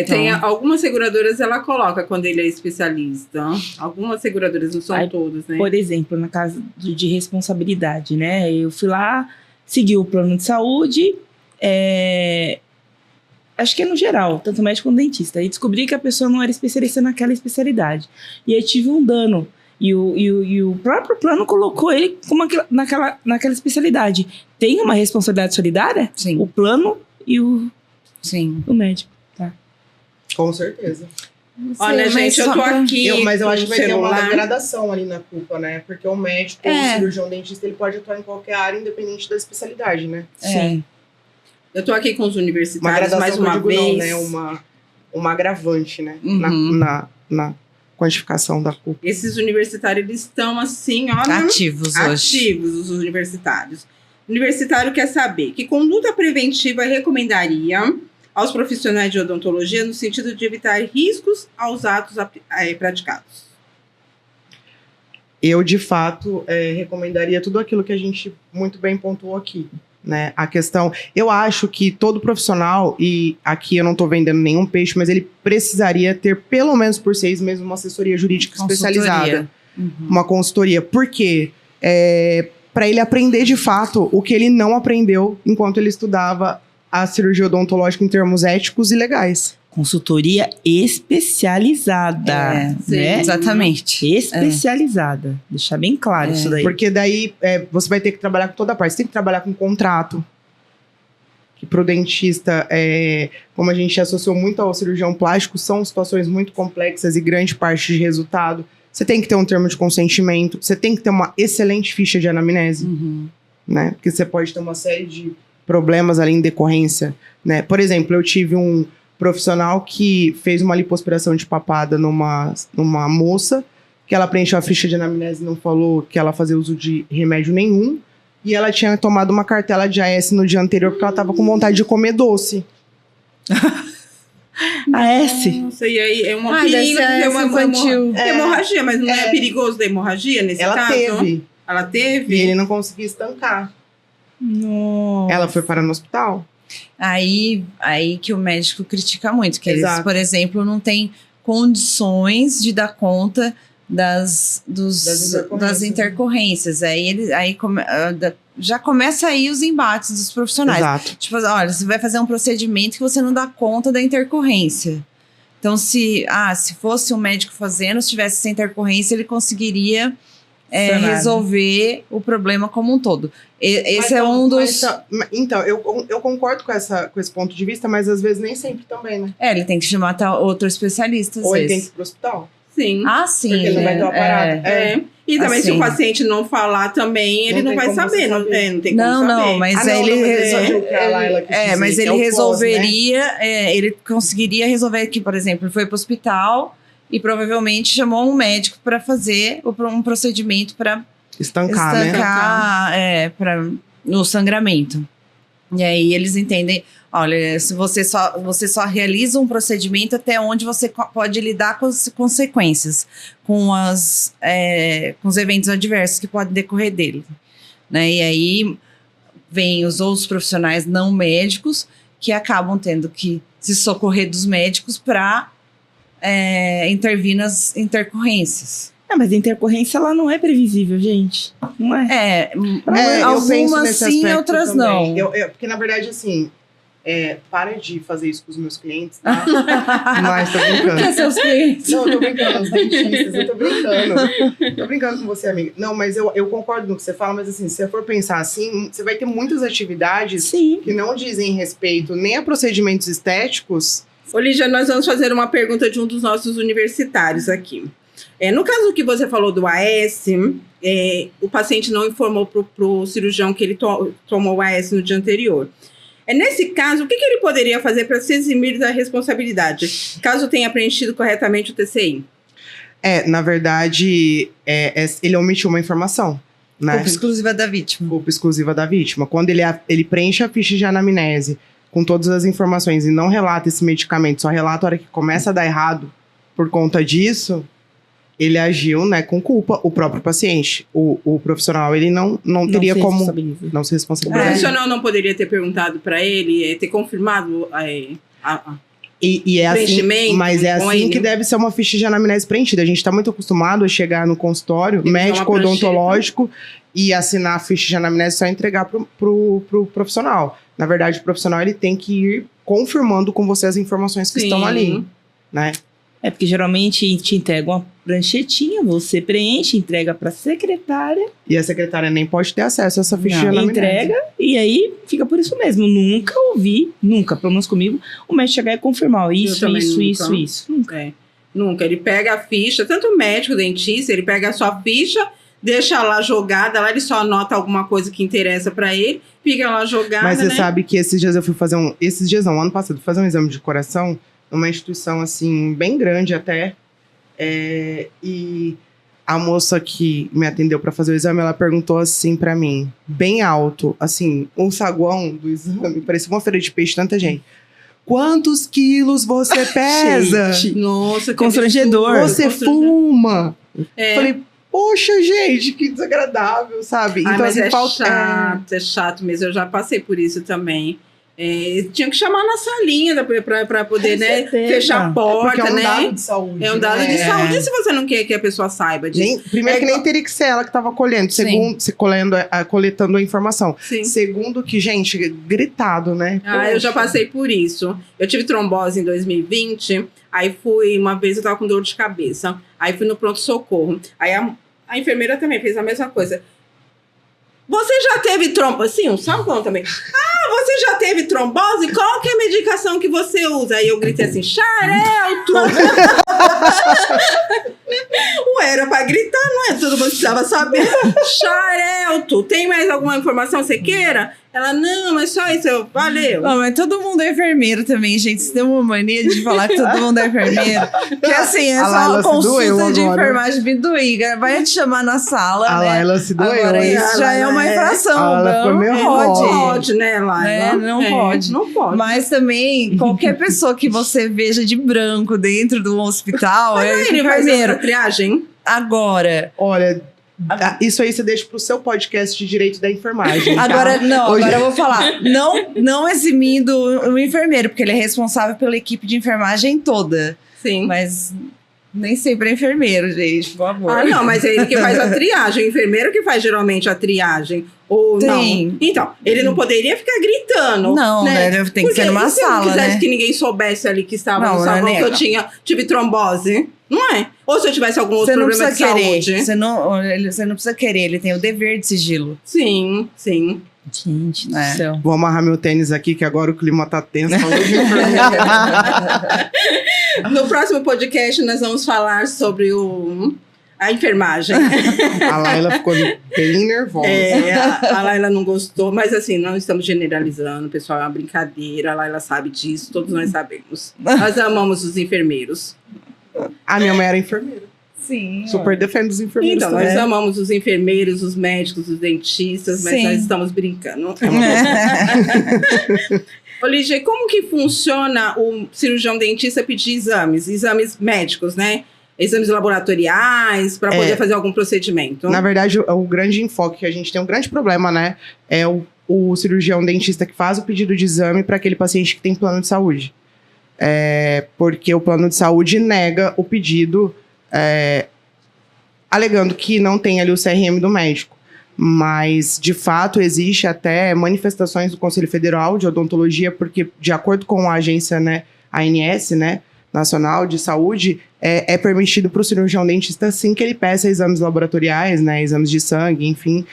Tem algumas seguradoras, ela coloca quando ele é especialista. Algumas seguradoras, não são todas, né? Por exemplo, na casa de responsabilidade, né? Eu fui lá, segui o plano de saúde, acho que é no geral, tanto médico quanto dentista. E descobri que a pessoa não era especialista naquela especialidade. E aí tive um dano. E o próprio plano colocou ele como naquela especialidade. Tem uma responsabilidade solidária? Sim. O plano e o médico. Com certeza. Olha, gente, eu tô aqui. Mas eu com acho que o vai ter uma celular. gradação ali na culpa, né? Porque o médico, ou o cirurgião dentista, ele pode atuar em qualquer área, independente da especialidade, né? Sim. Eu tô aqui com os Uma universitários gradação mais que eu uma digo vez. não, né? Uma agravante, né? Uhum. Na quantificação da culpa. Esses universitários, eles estão assim, olha... Ativos hoje. Ativos, os universitários. O universitário quer saber que conduta preventiva recomendaria aos profissionais de odontologia no sentido de evitar riscos aos atos praticados. Eu, de fato, recomendaria tudo aquilo que a gente muito bem pontuou aqui, né? A questão... Eu acho que todo profissional, e aqui eu não estou vendendo nenhum peixe, mas ele precisaria ter, pelo menos por 6 meses, uma assessoria jurídica especializada. Uma consultoria. Por quê? Para ele aprender, de fato, o que ele não aprendeu enquanto ele estudava a cirurgia odontológica em termos éticos e legais. Consultoria especializada, sim, né? Exatamente. Especializada. Deixar bem claro isso daí. Porque daí você vai ter que trabalhar com toda a parte. Você tem que trabalhar com contrato. que pro dentista, como a gente associou muito ao cirurgião plástico, são situações muito complexas e grande parte de resultado. Você tem que ter um termo de consentimento, você tem que ter uma excelente ficha de anamnese, né? Porque você pode ter uma série de problemas ali em decorrência, né? Por exemplo, eu tive um profissional que fez uma lipoaspiração de papada numa moça, que ela preencheu a ficha de anamnese e não falou que ela fazia uso de remédio nenhum, e ela tinha tomado uma cartela de AS no dia anterior porque ela estava com vontade de comer doce. AS? Nossa, e aí é uma Deve perigo, ser é uma infantil. hemorragia, mas não é perigoso da hemorragia nesse Ela caso? teve, Ela e teve? ele não conseguia estancar. Nossa. Ela foi parar no hospital. Aí que o médico critica muito, que eles, Exato. por exemplo, não têm condições de dar conta das intercorrências. Já começa aí os embates dos profissionais. Exato. Tipo, olha, você vai fazer um procedimento que você não dá conta da intercorrência. Então, se fosse um médico fazendo, se tivesse essa intercorrência, ele conseguiria resolver o problema como um todo. Esse é um dos... Então, eu concordo com esse ponto de vista, mas às vezes nem sempre também, né? Ele tem que chamar outro especialista, às Ou ele tem que vezes. ir pro hospital. Sim. Ah, sim. Porque ele não vai ter uma parada. E também se Assim. o paciente não falar também, ele Não não tem vai como saber. você Não, saber. não tem como saber. Não, mas Não, ele... mas é só o que a Laila quis dizer, mas que ele é o pós, resolveria, ele conseguiria resolver que, por exemplo, ele foi para o hospital e provavelmente chamou um médico para fazer um procedimento para Estancar, né? estancar no sangramento. E aí eles entendem, olha, se você só realiza um procedimento até onde você pode lidar com as consequências, com os eventos adversos que podem decorrer dele. Né? E aí vem os outros profissionais não médicos que acabam tendo que se socorrer dos médicos para intervir nas intercorrências. Mas a intercorrência, ela não é previsível, gente. Não é? eu penso Algumas nesse sim, aspecto outras também. não. Porque, na verdade, assim, para de fazer isso com os meus clientes, tá? Mas tô Por que brincando. seus clientes? Não, eu tô brincando, os dentistas, eu tô brincando. Tô brincando com você, amiga. Não, mas eu concordo no que você fala, mas assim, se você for pensar assim, você vai ter muitas atividades Sim. que não dizem respeito nem a procedimentos estéticos. Ô, Lígia, nós vamos fazer uma pergunta de um dos nossos universitários aqui. No caso que você falou do AS, o paciente não informou pro cirurgião que ele tomou o AS no dia anterior. Nesse caso, o que ele poderia fazer para se eximir da responsabilidade, caso tenha preenchido corretamente o TCI? Na verdade, ele omitiu uma informação, né? Culpa exclusiva da vítima. Culpa exclusiva da vítima. Quando ele preenche a ficha de anamnese com todas as informações e não relata esse medicamento, só relata a hora que começa a dar errado por conta disso, ele agiu, né, com culpa, o próprio paciente. O profissional, ele não teria se como responsabiliza. não se O responsabilizar. profissional não poderia ter perguntado para ele, ter confirmado E é assim, preenchimento mas é com assim ele? que deve ser uma ficha de anamnese preenchida. A gente está muito acostumado a chegar no consultório, Tem que médico ter uma odontológico, e assinar a ficha de anamnese só entregar pro profissional. Na verdade, o profissional ele tem que ir confirmando com você as informações que Sim. estão ali, né? Porque geralmente te entrega uma pranchetinha, você preenche, entrega para a secretária, E a secretária nem pode ter acesso a essa ficha de Não. anamnese. entrega, e aí fica por isso mesmo. Nunca ouvi, pelo menos comigo, o médico chegar e confirmar, ó, isso, também isso, nunca. isso. Nunca. Nunca. Ele pega a ficha, tanto o médico, o dentista, ele pega a sua ficha, deixa lá jogada, lá ele só anota alguma coisa que interessa para ele, fica lá jogada, Mas você né? sabe que esses dias eu fui fazer ano passado, fui fazer um exame de coração numa instituição, assim, bem grande até, e a moça que me atendeu para fazer o exame, ela perguntou assim para mim, bem alto, assim, o saguão do exame, parecia uma feira de peixe, tanta gente. Quantos quilos você pesa? Gente. Nossa, que Constrangedor. absurdo, Você constrangedor. fuma? É. Falei, poxa, gente, que desagradável, sabe? Ai, mas assim, é chato mesmo, eu já passei por isso também. Tinha que chamar na salinha para poder, Com né, certeza. fechar a porta, porque é um né? dado de saúde. É um dado de né? saúde. E se você não quer que a pessoa saiba disso? Primeiro que nem teria que ser ela que estava colhendo, Sim. segundo, coletando a informação. Sim. Segundo que, gente, gritado, né? Eu já passei por isso. Eu tive trombose em 2020, aí uma vez eu tava com dor de cabeça, aí fui no pronto-socorro. Aí a enfermeira também fez a mesma coisa. Você já teve trombose? Sim, um sabão também. Você Você já teve trombose? Qual que é a medicação que você usa? Aí eu gritei assim, Xarelto! Ué, era pra gritar, não é? Todo mundo precisava saber. Xarelto, tem mais alguma informação que você queira? Ela, não, é só isso. Eu, valeu. Não, mas todo mundo é enfermeiro também, gente. Você tem uma mania de falar que todo mundo é enfermeiro. Porque assim, é A só Laila uma se doeu consulta de agora. enfermagem me doer. Vai te chamar na sala, A né? Laila se doeu, Agora hein? isso já é uma infração. A Laila ficou meio não rosa. pode. Não pode, né, Laila? É, não pode. Não pode. Mas também, qualquer pessoa que você veja de branco dentro do hospital Mas é ele faz enfermeiro. essa triagem? Agora, Olha, isso aí você deixa pro seu podcast de direito da enfermagem. tá? agora Hoje- eu vou falar. Não eximindo o enfermeiro, porque ele é responsável pela equipe de enfermagem toda. Sim. Mas nem sempre é enfermeiro, gente, por favor. Ah, não, mas é ele que faz a triagem. O enfermeiro que faz geralmente a triagem. Ou Tem. não. Então, ele não poderia ficar gritando. Não, né? Tem que Porque ser numa e se eu sala, não quisesse né? que ninguém soubesse ali que estava Não, no salão, né, que eu nega. tive trombose? Não é? Ou se eu tivesse algum outro Você não problema precisa de querer. saúde? Você não precisa querer, ele tem o dever de sigilo. Sim, sim. Gente do É. céu. Vou amarrar meu tênis aqui, que agora o clima tá tenso. Falou de enfermeira. No próximo podcast, nós vamos falar sobre a enfermagem. A Laila ficou bem nervosa. A Laila não gostou, mas assim, não estamos generalizando, pessoal, é uma brincadeira, a Laila sabe disso, todos nós sabemos. Nós amamos os enfermeiros. A minha mãe era enfermeira. Sim. Super defende os enfermeiros Então, também. nós amamos os enfermeiros, os médicos, os dentistas, mas Sim. nós estamos brincando. Ô, Lígia, como que funciona o cirurgião dentista pedir exames médicos, né? Exames laboratoriais, para poder fazer algum procedimento? Na verdade, o grande enfoque que a gente tem, um grande problema, né? É o cirurgião dentista que faz o pedido de exame para aquele paciente que tem plano de saúde. Porque o plano de saúde nega o pedido, alegando que não tem ali o CRM do médico. Mas, de fato, existe até manifestações do Conselho Federal de Odontologia, porque, de acordo com a agência, né, ANS, né, Nacional de Saúde, é permitido para o cirurgião dentista, sim, que ele peça exames laboratoriais, né, exames de sangue, enfim,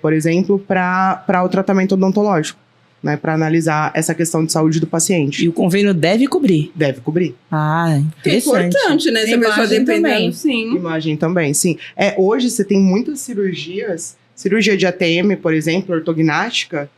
por exemplo, para o tratamento odontológico, né, para analisar essa questão de saúde do paciente. E o convênio deve cobrir. Deve cobrir. Ah, É interessante. importante, né? Se a pessoa Imagem dependendo, também. sim. Imagem também, sim. Hoje você tem muitas cirurgias, cirurgia de ATM, por exemplo, ortognática,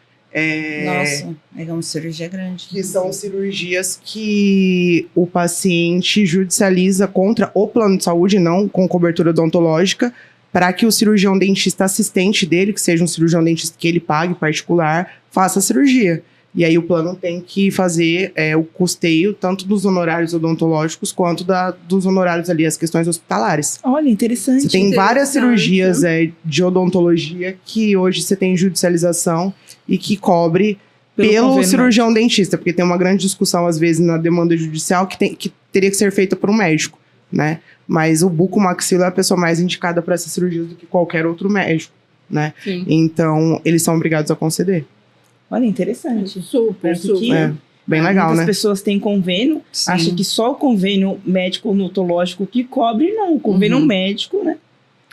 Nossa, é uma cirurgia grande. que são cirurgias que o paciente judicializa contra o plano de saúde, não com cobertura odontológica, para que o cirurgião dentista assistente dele, que seja um cirurgião dentista que ele pague particular, faça a cirurgia. E aí o plano tem que fazer o custeio tanto dos honorários odontológicos quanto dos honorários ali, as questões hospitalares. Olha, interessante. Você tem várias Interessante. cirurgias de odontologia que hoje você tem judicialização e que cobre pelo convênio cirurgião dentista, porque tem uma grande discussão, às vezes, na demanda judicial que teria que ser feita por um médico, né? Mas o bucomaxilo é a pessoa mais indicada para essas cirurgias do que qualquer outro médico, né? Sim. Então, eles são obrigados a conceder. Olha, interessante. Super, Ponto super. que- É, bem legal, Muitas né? pessoas têm convênio, Sim. acham que só o convênio médico odontológico que cobre, não. O convênio Uhum. médico, né,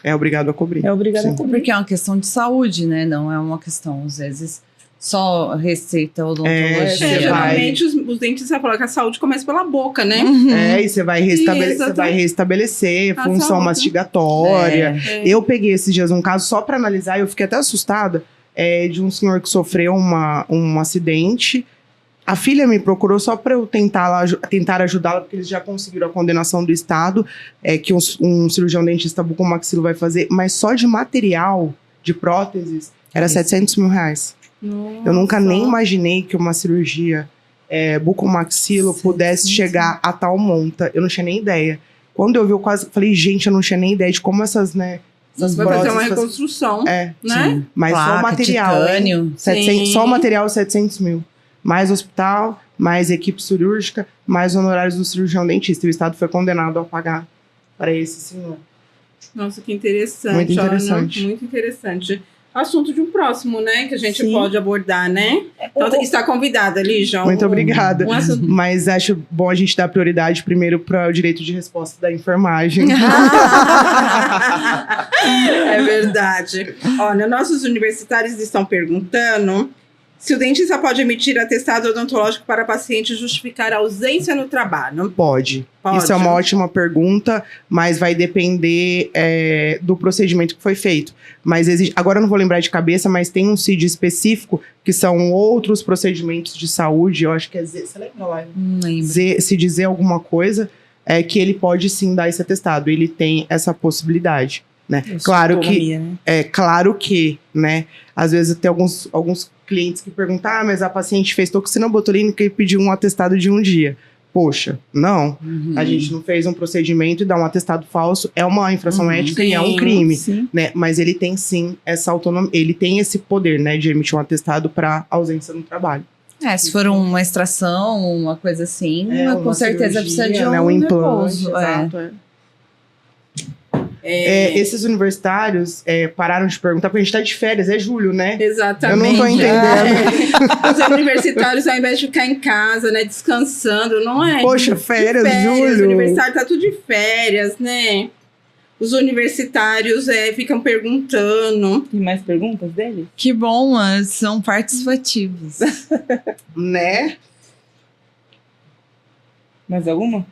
É obrigado a cobrir. é obrigado a Sim. cobrir. Porque é uma questão de saúde, né? Não é uma questão, às vezes, só receita odontologia. você vai- Geralmente os dentistas falam que a saúde começa pela boca, né? Uhum. E você vai restabelecer A função saúde. mastigatória. É. Eu peguei esses dias um caso só para analisar e eu fiquei até assustada de um senhor que sofreu um acidente. A filha me procurou só para eu tentar ajudá-la, porque eles já conseguiram a condenação do Estado, que um cirurgião dentista bucomaxilo vai fazer, mas só de material, de próteses, era R$700 mil. Eu nunca nem imaginei que uma cirurgia bucomaxilo pudesse chegar a tal monta. Eu não tinha nem ideia. Quando eu vi, eu quase falei, gente, eu não tinha nem ideia de como essas, né? Essas Vai fazer uma próteses reconstrução, É, né? mas só o Placa, material. hein? titânio. 700, Sim. só o material, 700 mil. Mais hospital, mais equipe cirúrgica, mais honorários do cirurgião dentista. E o Estado foi condenado a pagar para esse senhor. Nossa, que interessante. Muito interessante. Olha, muito interessante. Assunto de um próximo, né? Que a gente Sim. pode abordar, né? Então, está convidada, Lígia. Muito obrigada. Um assunto... Mas acho bom a gente dar prioridade primeiro para o direito de resposta da enfermagem. É verdade. Olha, nossos universitários estão perguntando Se o dentista pode emitir atestado odontológico para paciente justificar a ausência no trabalho? Pode. Pode. Isso é uma ótima pergunta, mas vai depender do procedimento que foi feito. Mas existe, agora eu não vou lembrar de cabeça, mas tem um CID específico, que são outros procedimentos de saúde, eu acho que é Z, você lembra lá? Não lembro. Se dizer alguma coisa, que ele pode sim dar esse atestado, ele tem essa possibilidade, né? Claro que, né, às vezes tem alguns clientes que perguntam, mas a paciente fez toxina botulínica e pediu um atestado de um dia. Poxa, não. A gente não fez um procedimento e dá um atestado falso. É uma infração ética e é um crime, né? Mas ele tem sim essa autonomia, ele tem esse poder, né, de emitir um atestado para ausência no trabalho. Se for uma extração, uma coisa assim, com uma certeza cirurgia, precisa de né, um implante, repouso. exato, esses universitários pararam de perguntar, porque a gente tá de férias, é julho, né? Exatamente. Eu não tô entendendo. Os universitários, ao invés de ficar em casa, né, descansando, não é? Poxa, férias, julho. O universitário tá tudo de férias, né? Os universitários ficam perguntando. Tem mais perguntas dele? Que bom, mas são participativos. Né? Mais alguma?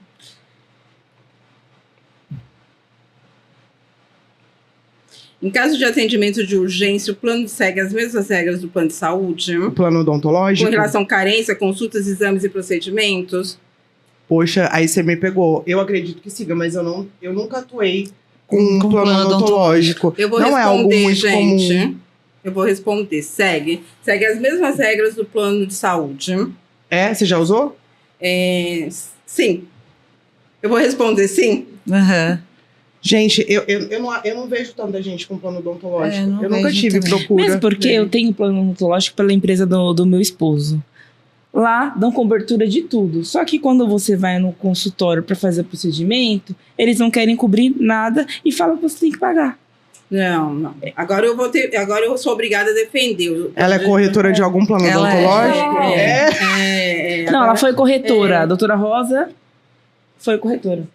Em caso de atendimento de urgência, o plano segue as mesmas regras do plano de saúde? O plano odontológico. Com relação à carência, consultas, exames e procedimentos? Poxa, aí você me pegou. Eu acredito que siga, mas eu nunca atuei com um Com plano plano odontológico. Eu vou Não é algo responder, muito gente. comum. Eu vou responder. Segue as mesmas regras do plano de saúde. Você já usou? Sim. Eu vou responder sim. Aham. Gente, eu não vejo tanta gente com plano odontológico. não Eu nunca vejo tive também. procura. Mesmo porque eu tenho plano odontológico pela empresa do meu esposo. Lá dão cobertura de tudo. Só que quando você vai no consultório para fazer o procedimento, eles não querem cobrir nada e falam que você tem que pagar. Não. Agora eu sou obrigada a defender. Ela é corretora de algum plano Ela é. odontológico? Não, ela foi corretora. A doutora Rosa foi corretora.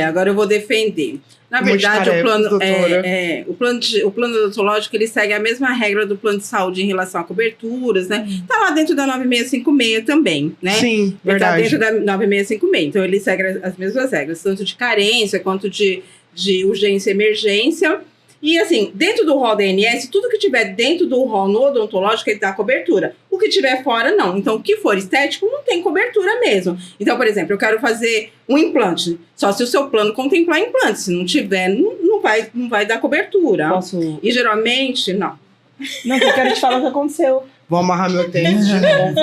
Agora eu vou defender. Na verdade, o plano odontológico ele segue a mesma regra do plano de saúde em relação a coberturas, né? Tá lá dentro da 9656 também, né? Sim, Ele tá verdade. dentro da 9656. Então, ele segue as mesmas regras, tanto de carência quanto de urgência e emergência. E, assim, dentro do rol da ANS, tudo que tiver dentro do rol no odontológico, ele dá cobertura. O que tiver fora, não. Então, o que for estético, não tem cobertura mesmo. Então, por exemplo, eu quero fazer um implante. Só se o seu plano contemplar implante. Se não tiver, não vai dar cobertura. Posso... E, geralmente, não. Não, eu quero te falar o que aconteceu. Vou amarrar meu tênis de novo.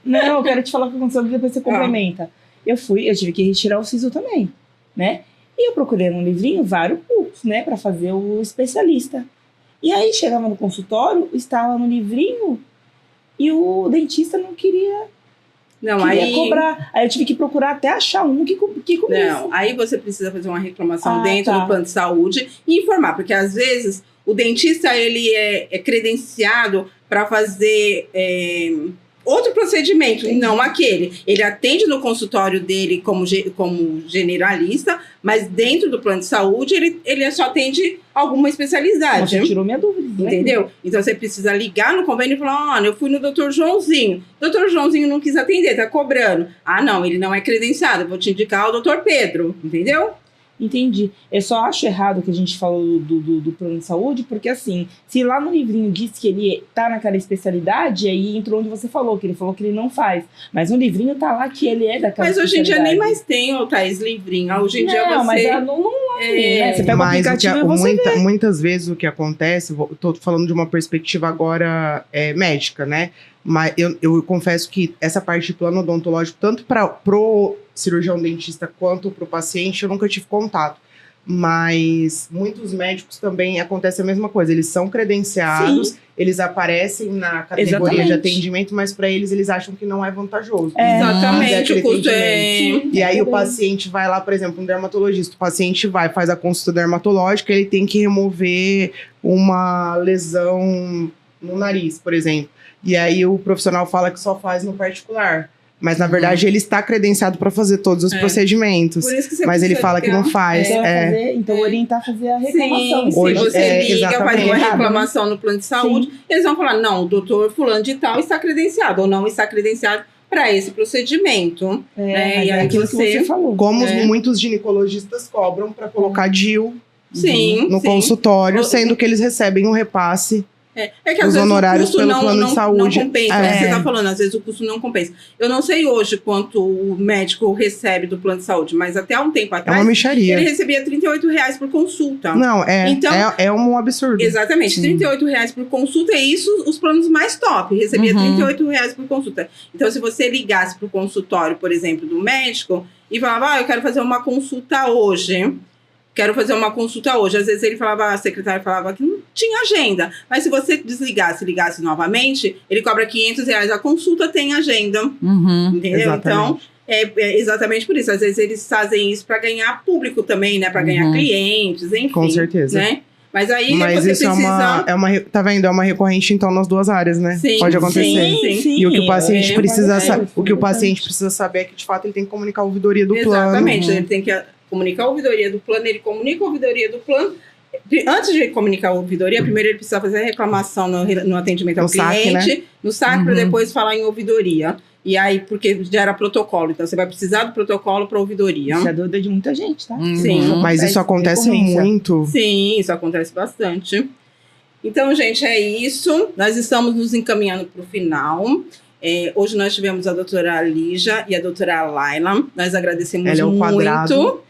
Não, eu quero te falar o que aconteceu, depois você complementa. Eu tive que retirar o siso também, né? E eu procurei no livrinho vários cursos, né, para fazer o especialista. E aí chegava no consultório, estava no livrinho e o dentista não queria cobrar. Aí eu tive que procurar até achar um que cobrisse. Não, aí você precisa fazer uma reclamação dentro tá. do plano de saúde e informar, porque às vezes o dentista ele é credenciado para fazer outro procedimento, não aquele. Ele atende no consultório dele como generalista, mas dentro do plano de saúde ele só atende alguma especialidade. Você tirou minha dúvida. Entendeu? Então você precisa ligar no convênio e falar: olha, eu fui no Dr. Joãozinho. Dr. Joãozinho não quis atender, tá cobrando. Ah, não, ele não é credenciado, eu vou te indicar o Dr. Pedro. Entendeu? Entendi. Eu só acho errado o que a gente falou do plano de saúde, porque assim, se lá no livrinho diz que ele tá naquela especialidade, aí entrou onde você falou, que ele falou que ele não faz. Mas no livrinho tá lá que ele é daquela especialidade. Mas hoje em dia nem mais tem, Thaís, livrinho. Hoje em dia você... mas não né? Você pega o aplicativo e você vê. Muitas vezes o que acontece, tô falando de uma perspectiva agora médica, né? Mas eu confesso que essa parte de plano odontológico, tanto pro cirurgião dentista quanto pro paciente, eu nunca tive contato. Mas muitos médicos também acontece a mesma coisa. Eles são credenciados, Sim. eles aparecem na categoria Exatamente. de atendimento, mas para eles acham que não é vantajoso. Exatamente, o custo E aí o paciente vai lá, por exemplo, um dermatologista, o paciente faz a consulta dermatológica, ele tem que remover uma lesão no nariz, por exemplo. E aí o profissional fala que só faz no particular. Mas, na verdade, ele está credenciado para fazer todos os procedimentos. Por isso que você Mas ele precisa fala que não faz. Então, então orientar a fazer a reclamação. Sim, Hoje, você liga, faz exatamente. uma reclamação no plano de saúde, eles vão falar, não, o doutor fulano de tal está credenciado ou não está credenciado para esse procedimento. É, E aí aquilo que você falou. Como É. muitos ginecologistas cobram para colocar DIU Sim, no sim. consultório, sendo que eles recebem um repasse. É que Os às vezes honorários o custo pelo plano de saúde. não compensa. É. Você está falando, às vezes o custo não compensa. Eu não sei hoje quanto o médico recebe do plano de saúde, mas até há um tempo É atrás, uma mixaria. ele recebia R$38 por consulta. Não, Então- é um absurdo. Exatamente, R$38 por consulta, e isso os planos mais top, recebia R$38 por consulta. Então, se você ligasse para o consultório, por exemplo, do médico, e falava, eu quero fazer uma consulta hoje, às vezes ele falava, a secretária falava que não tinha agenda, mas se você desligasse e ligasse novamente, ele cobra R$500, a consulta tem agenda, entendeu? Exatamente. Então, é exatamente por isso, às vezes eles fazem isso para ganhar público também, né, para ganhar clientes, enfim. Com certeza. Né? Mas aí Mas você isso precisa... tá vendo? É uma recorrente, então, nas duas áreas, né? Sim, Pode acontecer. sim. E o que o paciente precisa saber, o que o importante. paciente precisa saber é que, de fato, ele tem que comunicar a ouvidoria do Exatamente, plano. ele tem que comunicar a ouvidoria do plano, ele comunica a ouvidoria do plano. Antes de comunicar a ouvidoria, primeiro ele precisa fazer a reclamação no atendimento ao No SAC, cliente, no SAC, para depois falar em ouvidoria. E aí, porque gera protocolo, então você vai precisar do protocolo para ouvidoria. Isso é dúvida de muita gente, tá? Sim. Mas isso acontece recorrência. muito. Sim, isso acontece bastante. Então, gente, é isso. Nós estamos nos encaminhando para o final. Hoje nós tivemos a doutora Lígia e a doutora Laila. Nós agradecemos Ela é o muito. quadrado.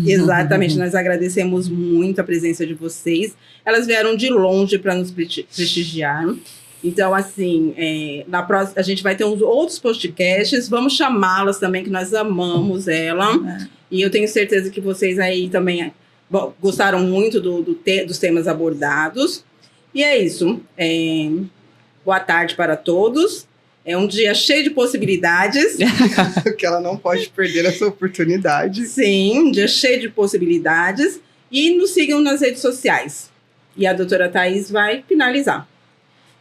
Exatamente, nós agradecemos muito a presença de vocês. Elas vieram de longe para nos prestigiar. Então, assim, na próxima, a gente vai ter uns outros podcasts. Vamos chamá-las também, que nós amamos ela. E eu tenho certeza que vocês aí também gostaram muito dos temas abordados. E é isso. Boa tarde para todos. É um dia cheio de possibilidades. Que ela não pode perder essa oportunidade. Sim, um dia cheio de possibilidades. E nos sigam nas redes sociais. E a doutora Thaís vai finalizar.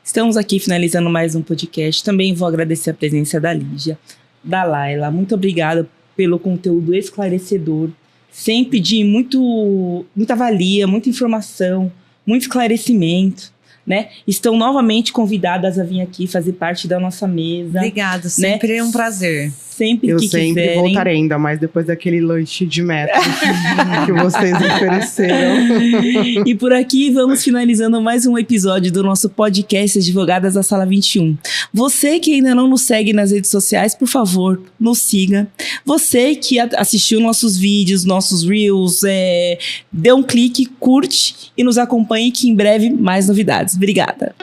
Estamos aqui finalizando mais um podcast. Também vou agradecer a presença da Lígia, da Laila. Muito obrigada pelo conteúdo esclarecedor. Sempre de muita valia, muita informação, muito esclarecimento, né? Estão novamente convidadas a vir aqui fazer parte da nossa mesa. Obrigada, sempre um prazer. Sempre Eu que sempre quiserem. voltarei, ainda mais depois daquele lanche de metro que vocês ofereceram. E por aqui vamos finalizando mais um episódio do nosso podcast Advogadas da Sala 21. Você que ainda não nos segue nas redes sociais, por favor, nos siga. Você que assistiu nossos vídeos, nossos reels, dê um clique, curte e nos acompanhe que em breve mais novidades. Obrigada.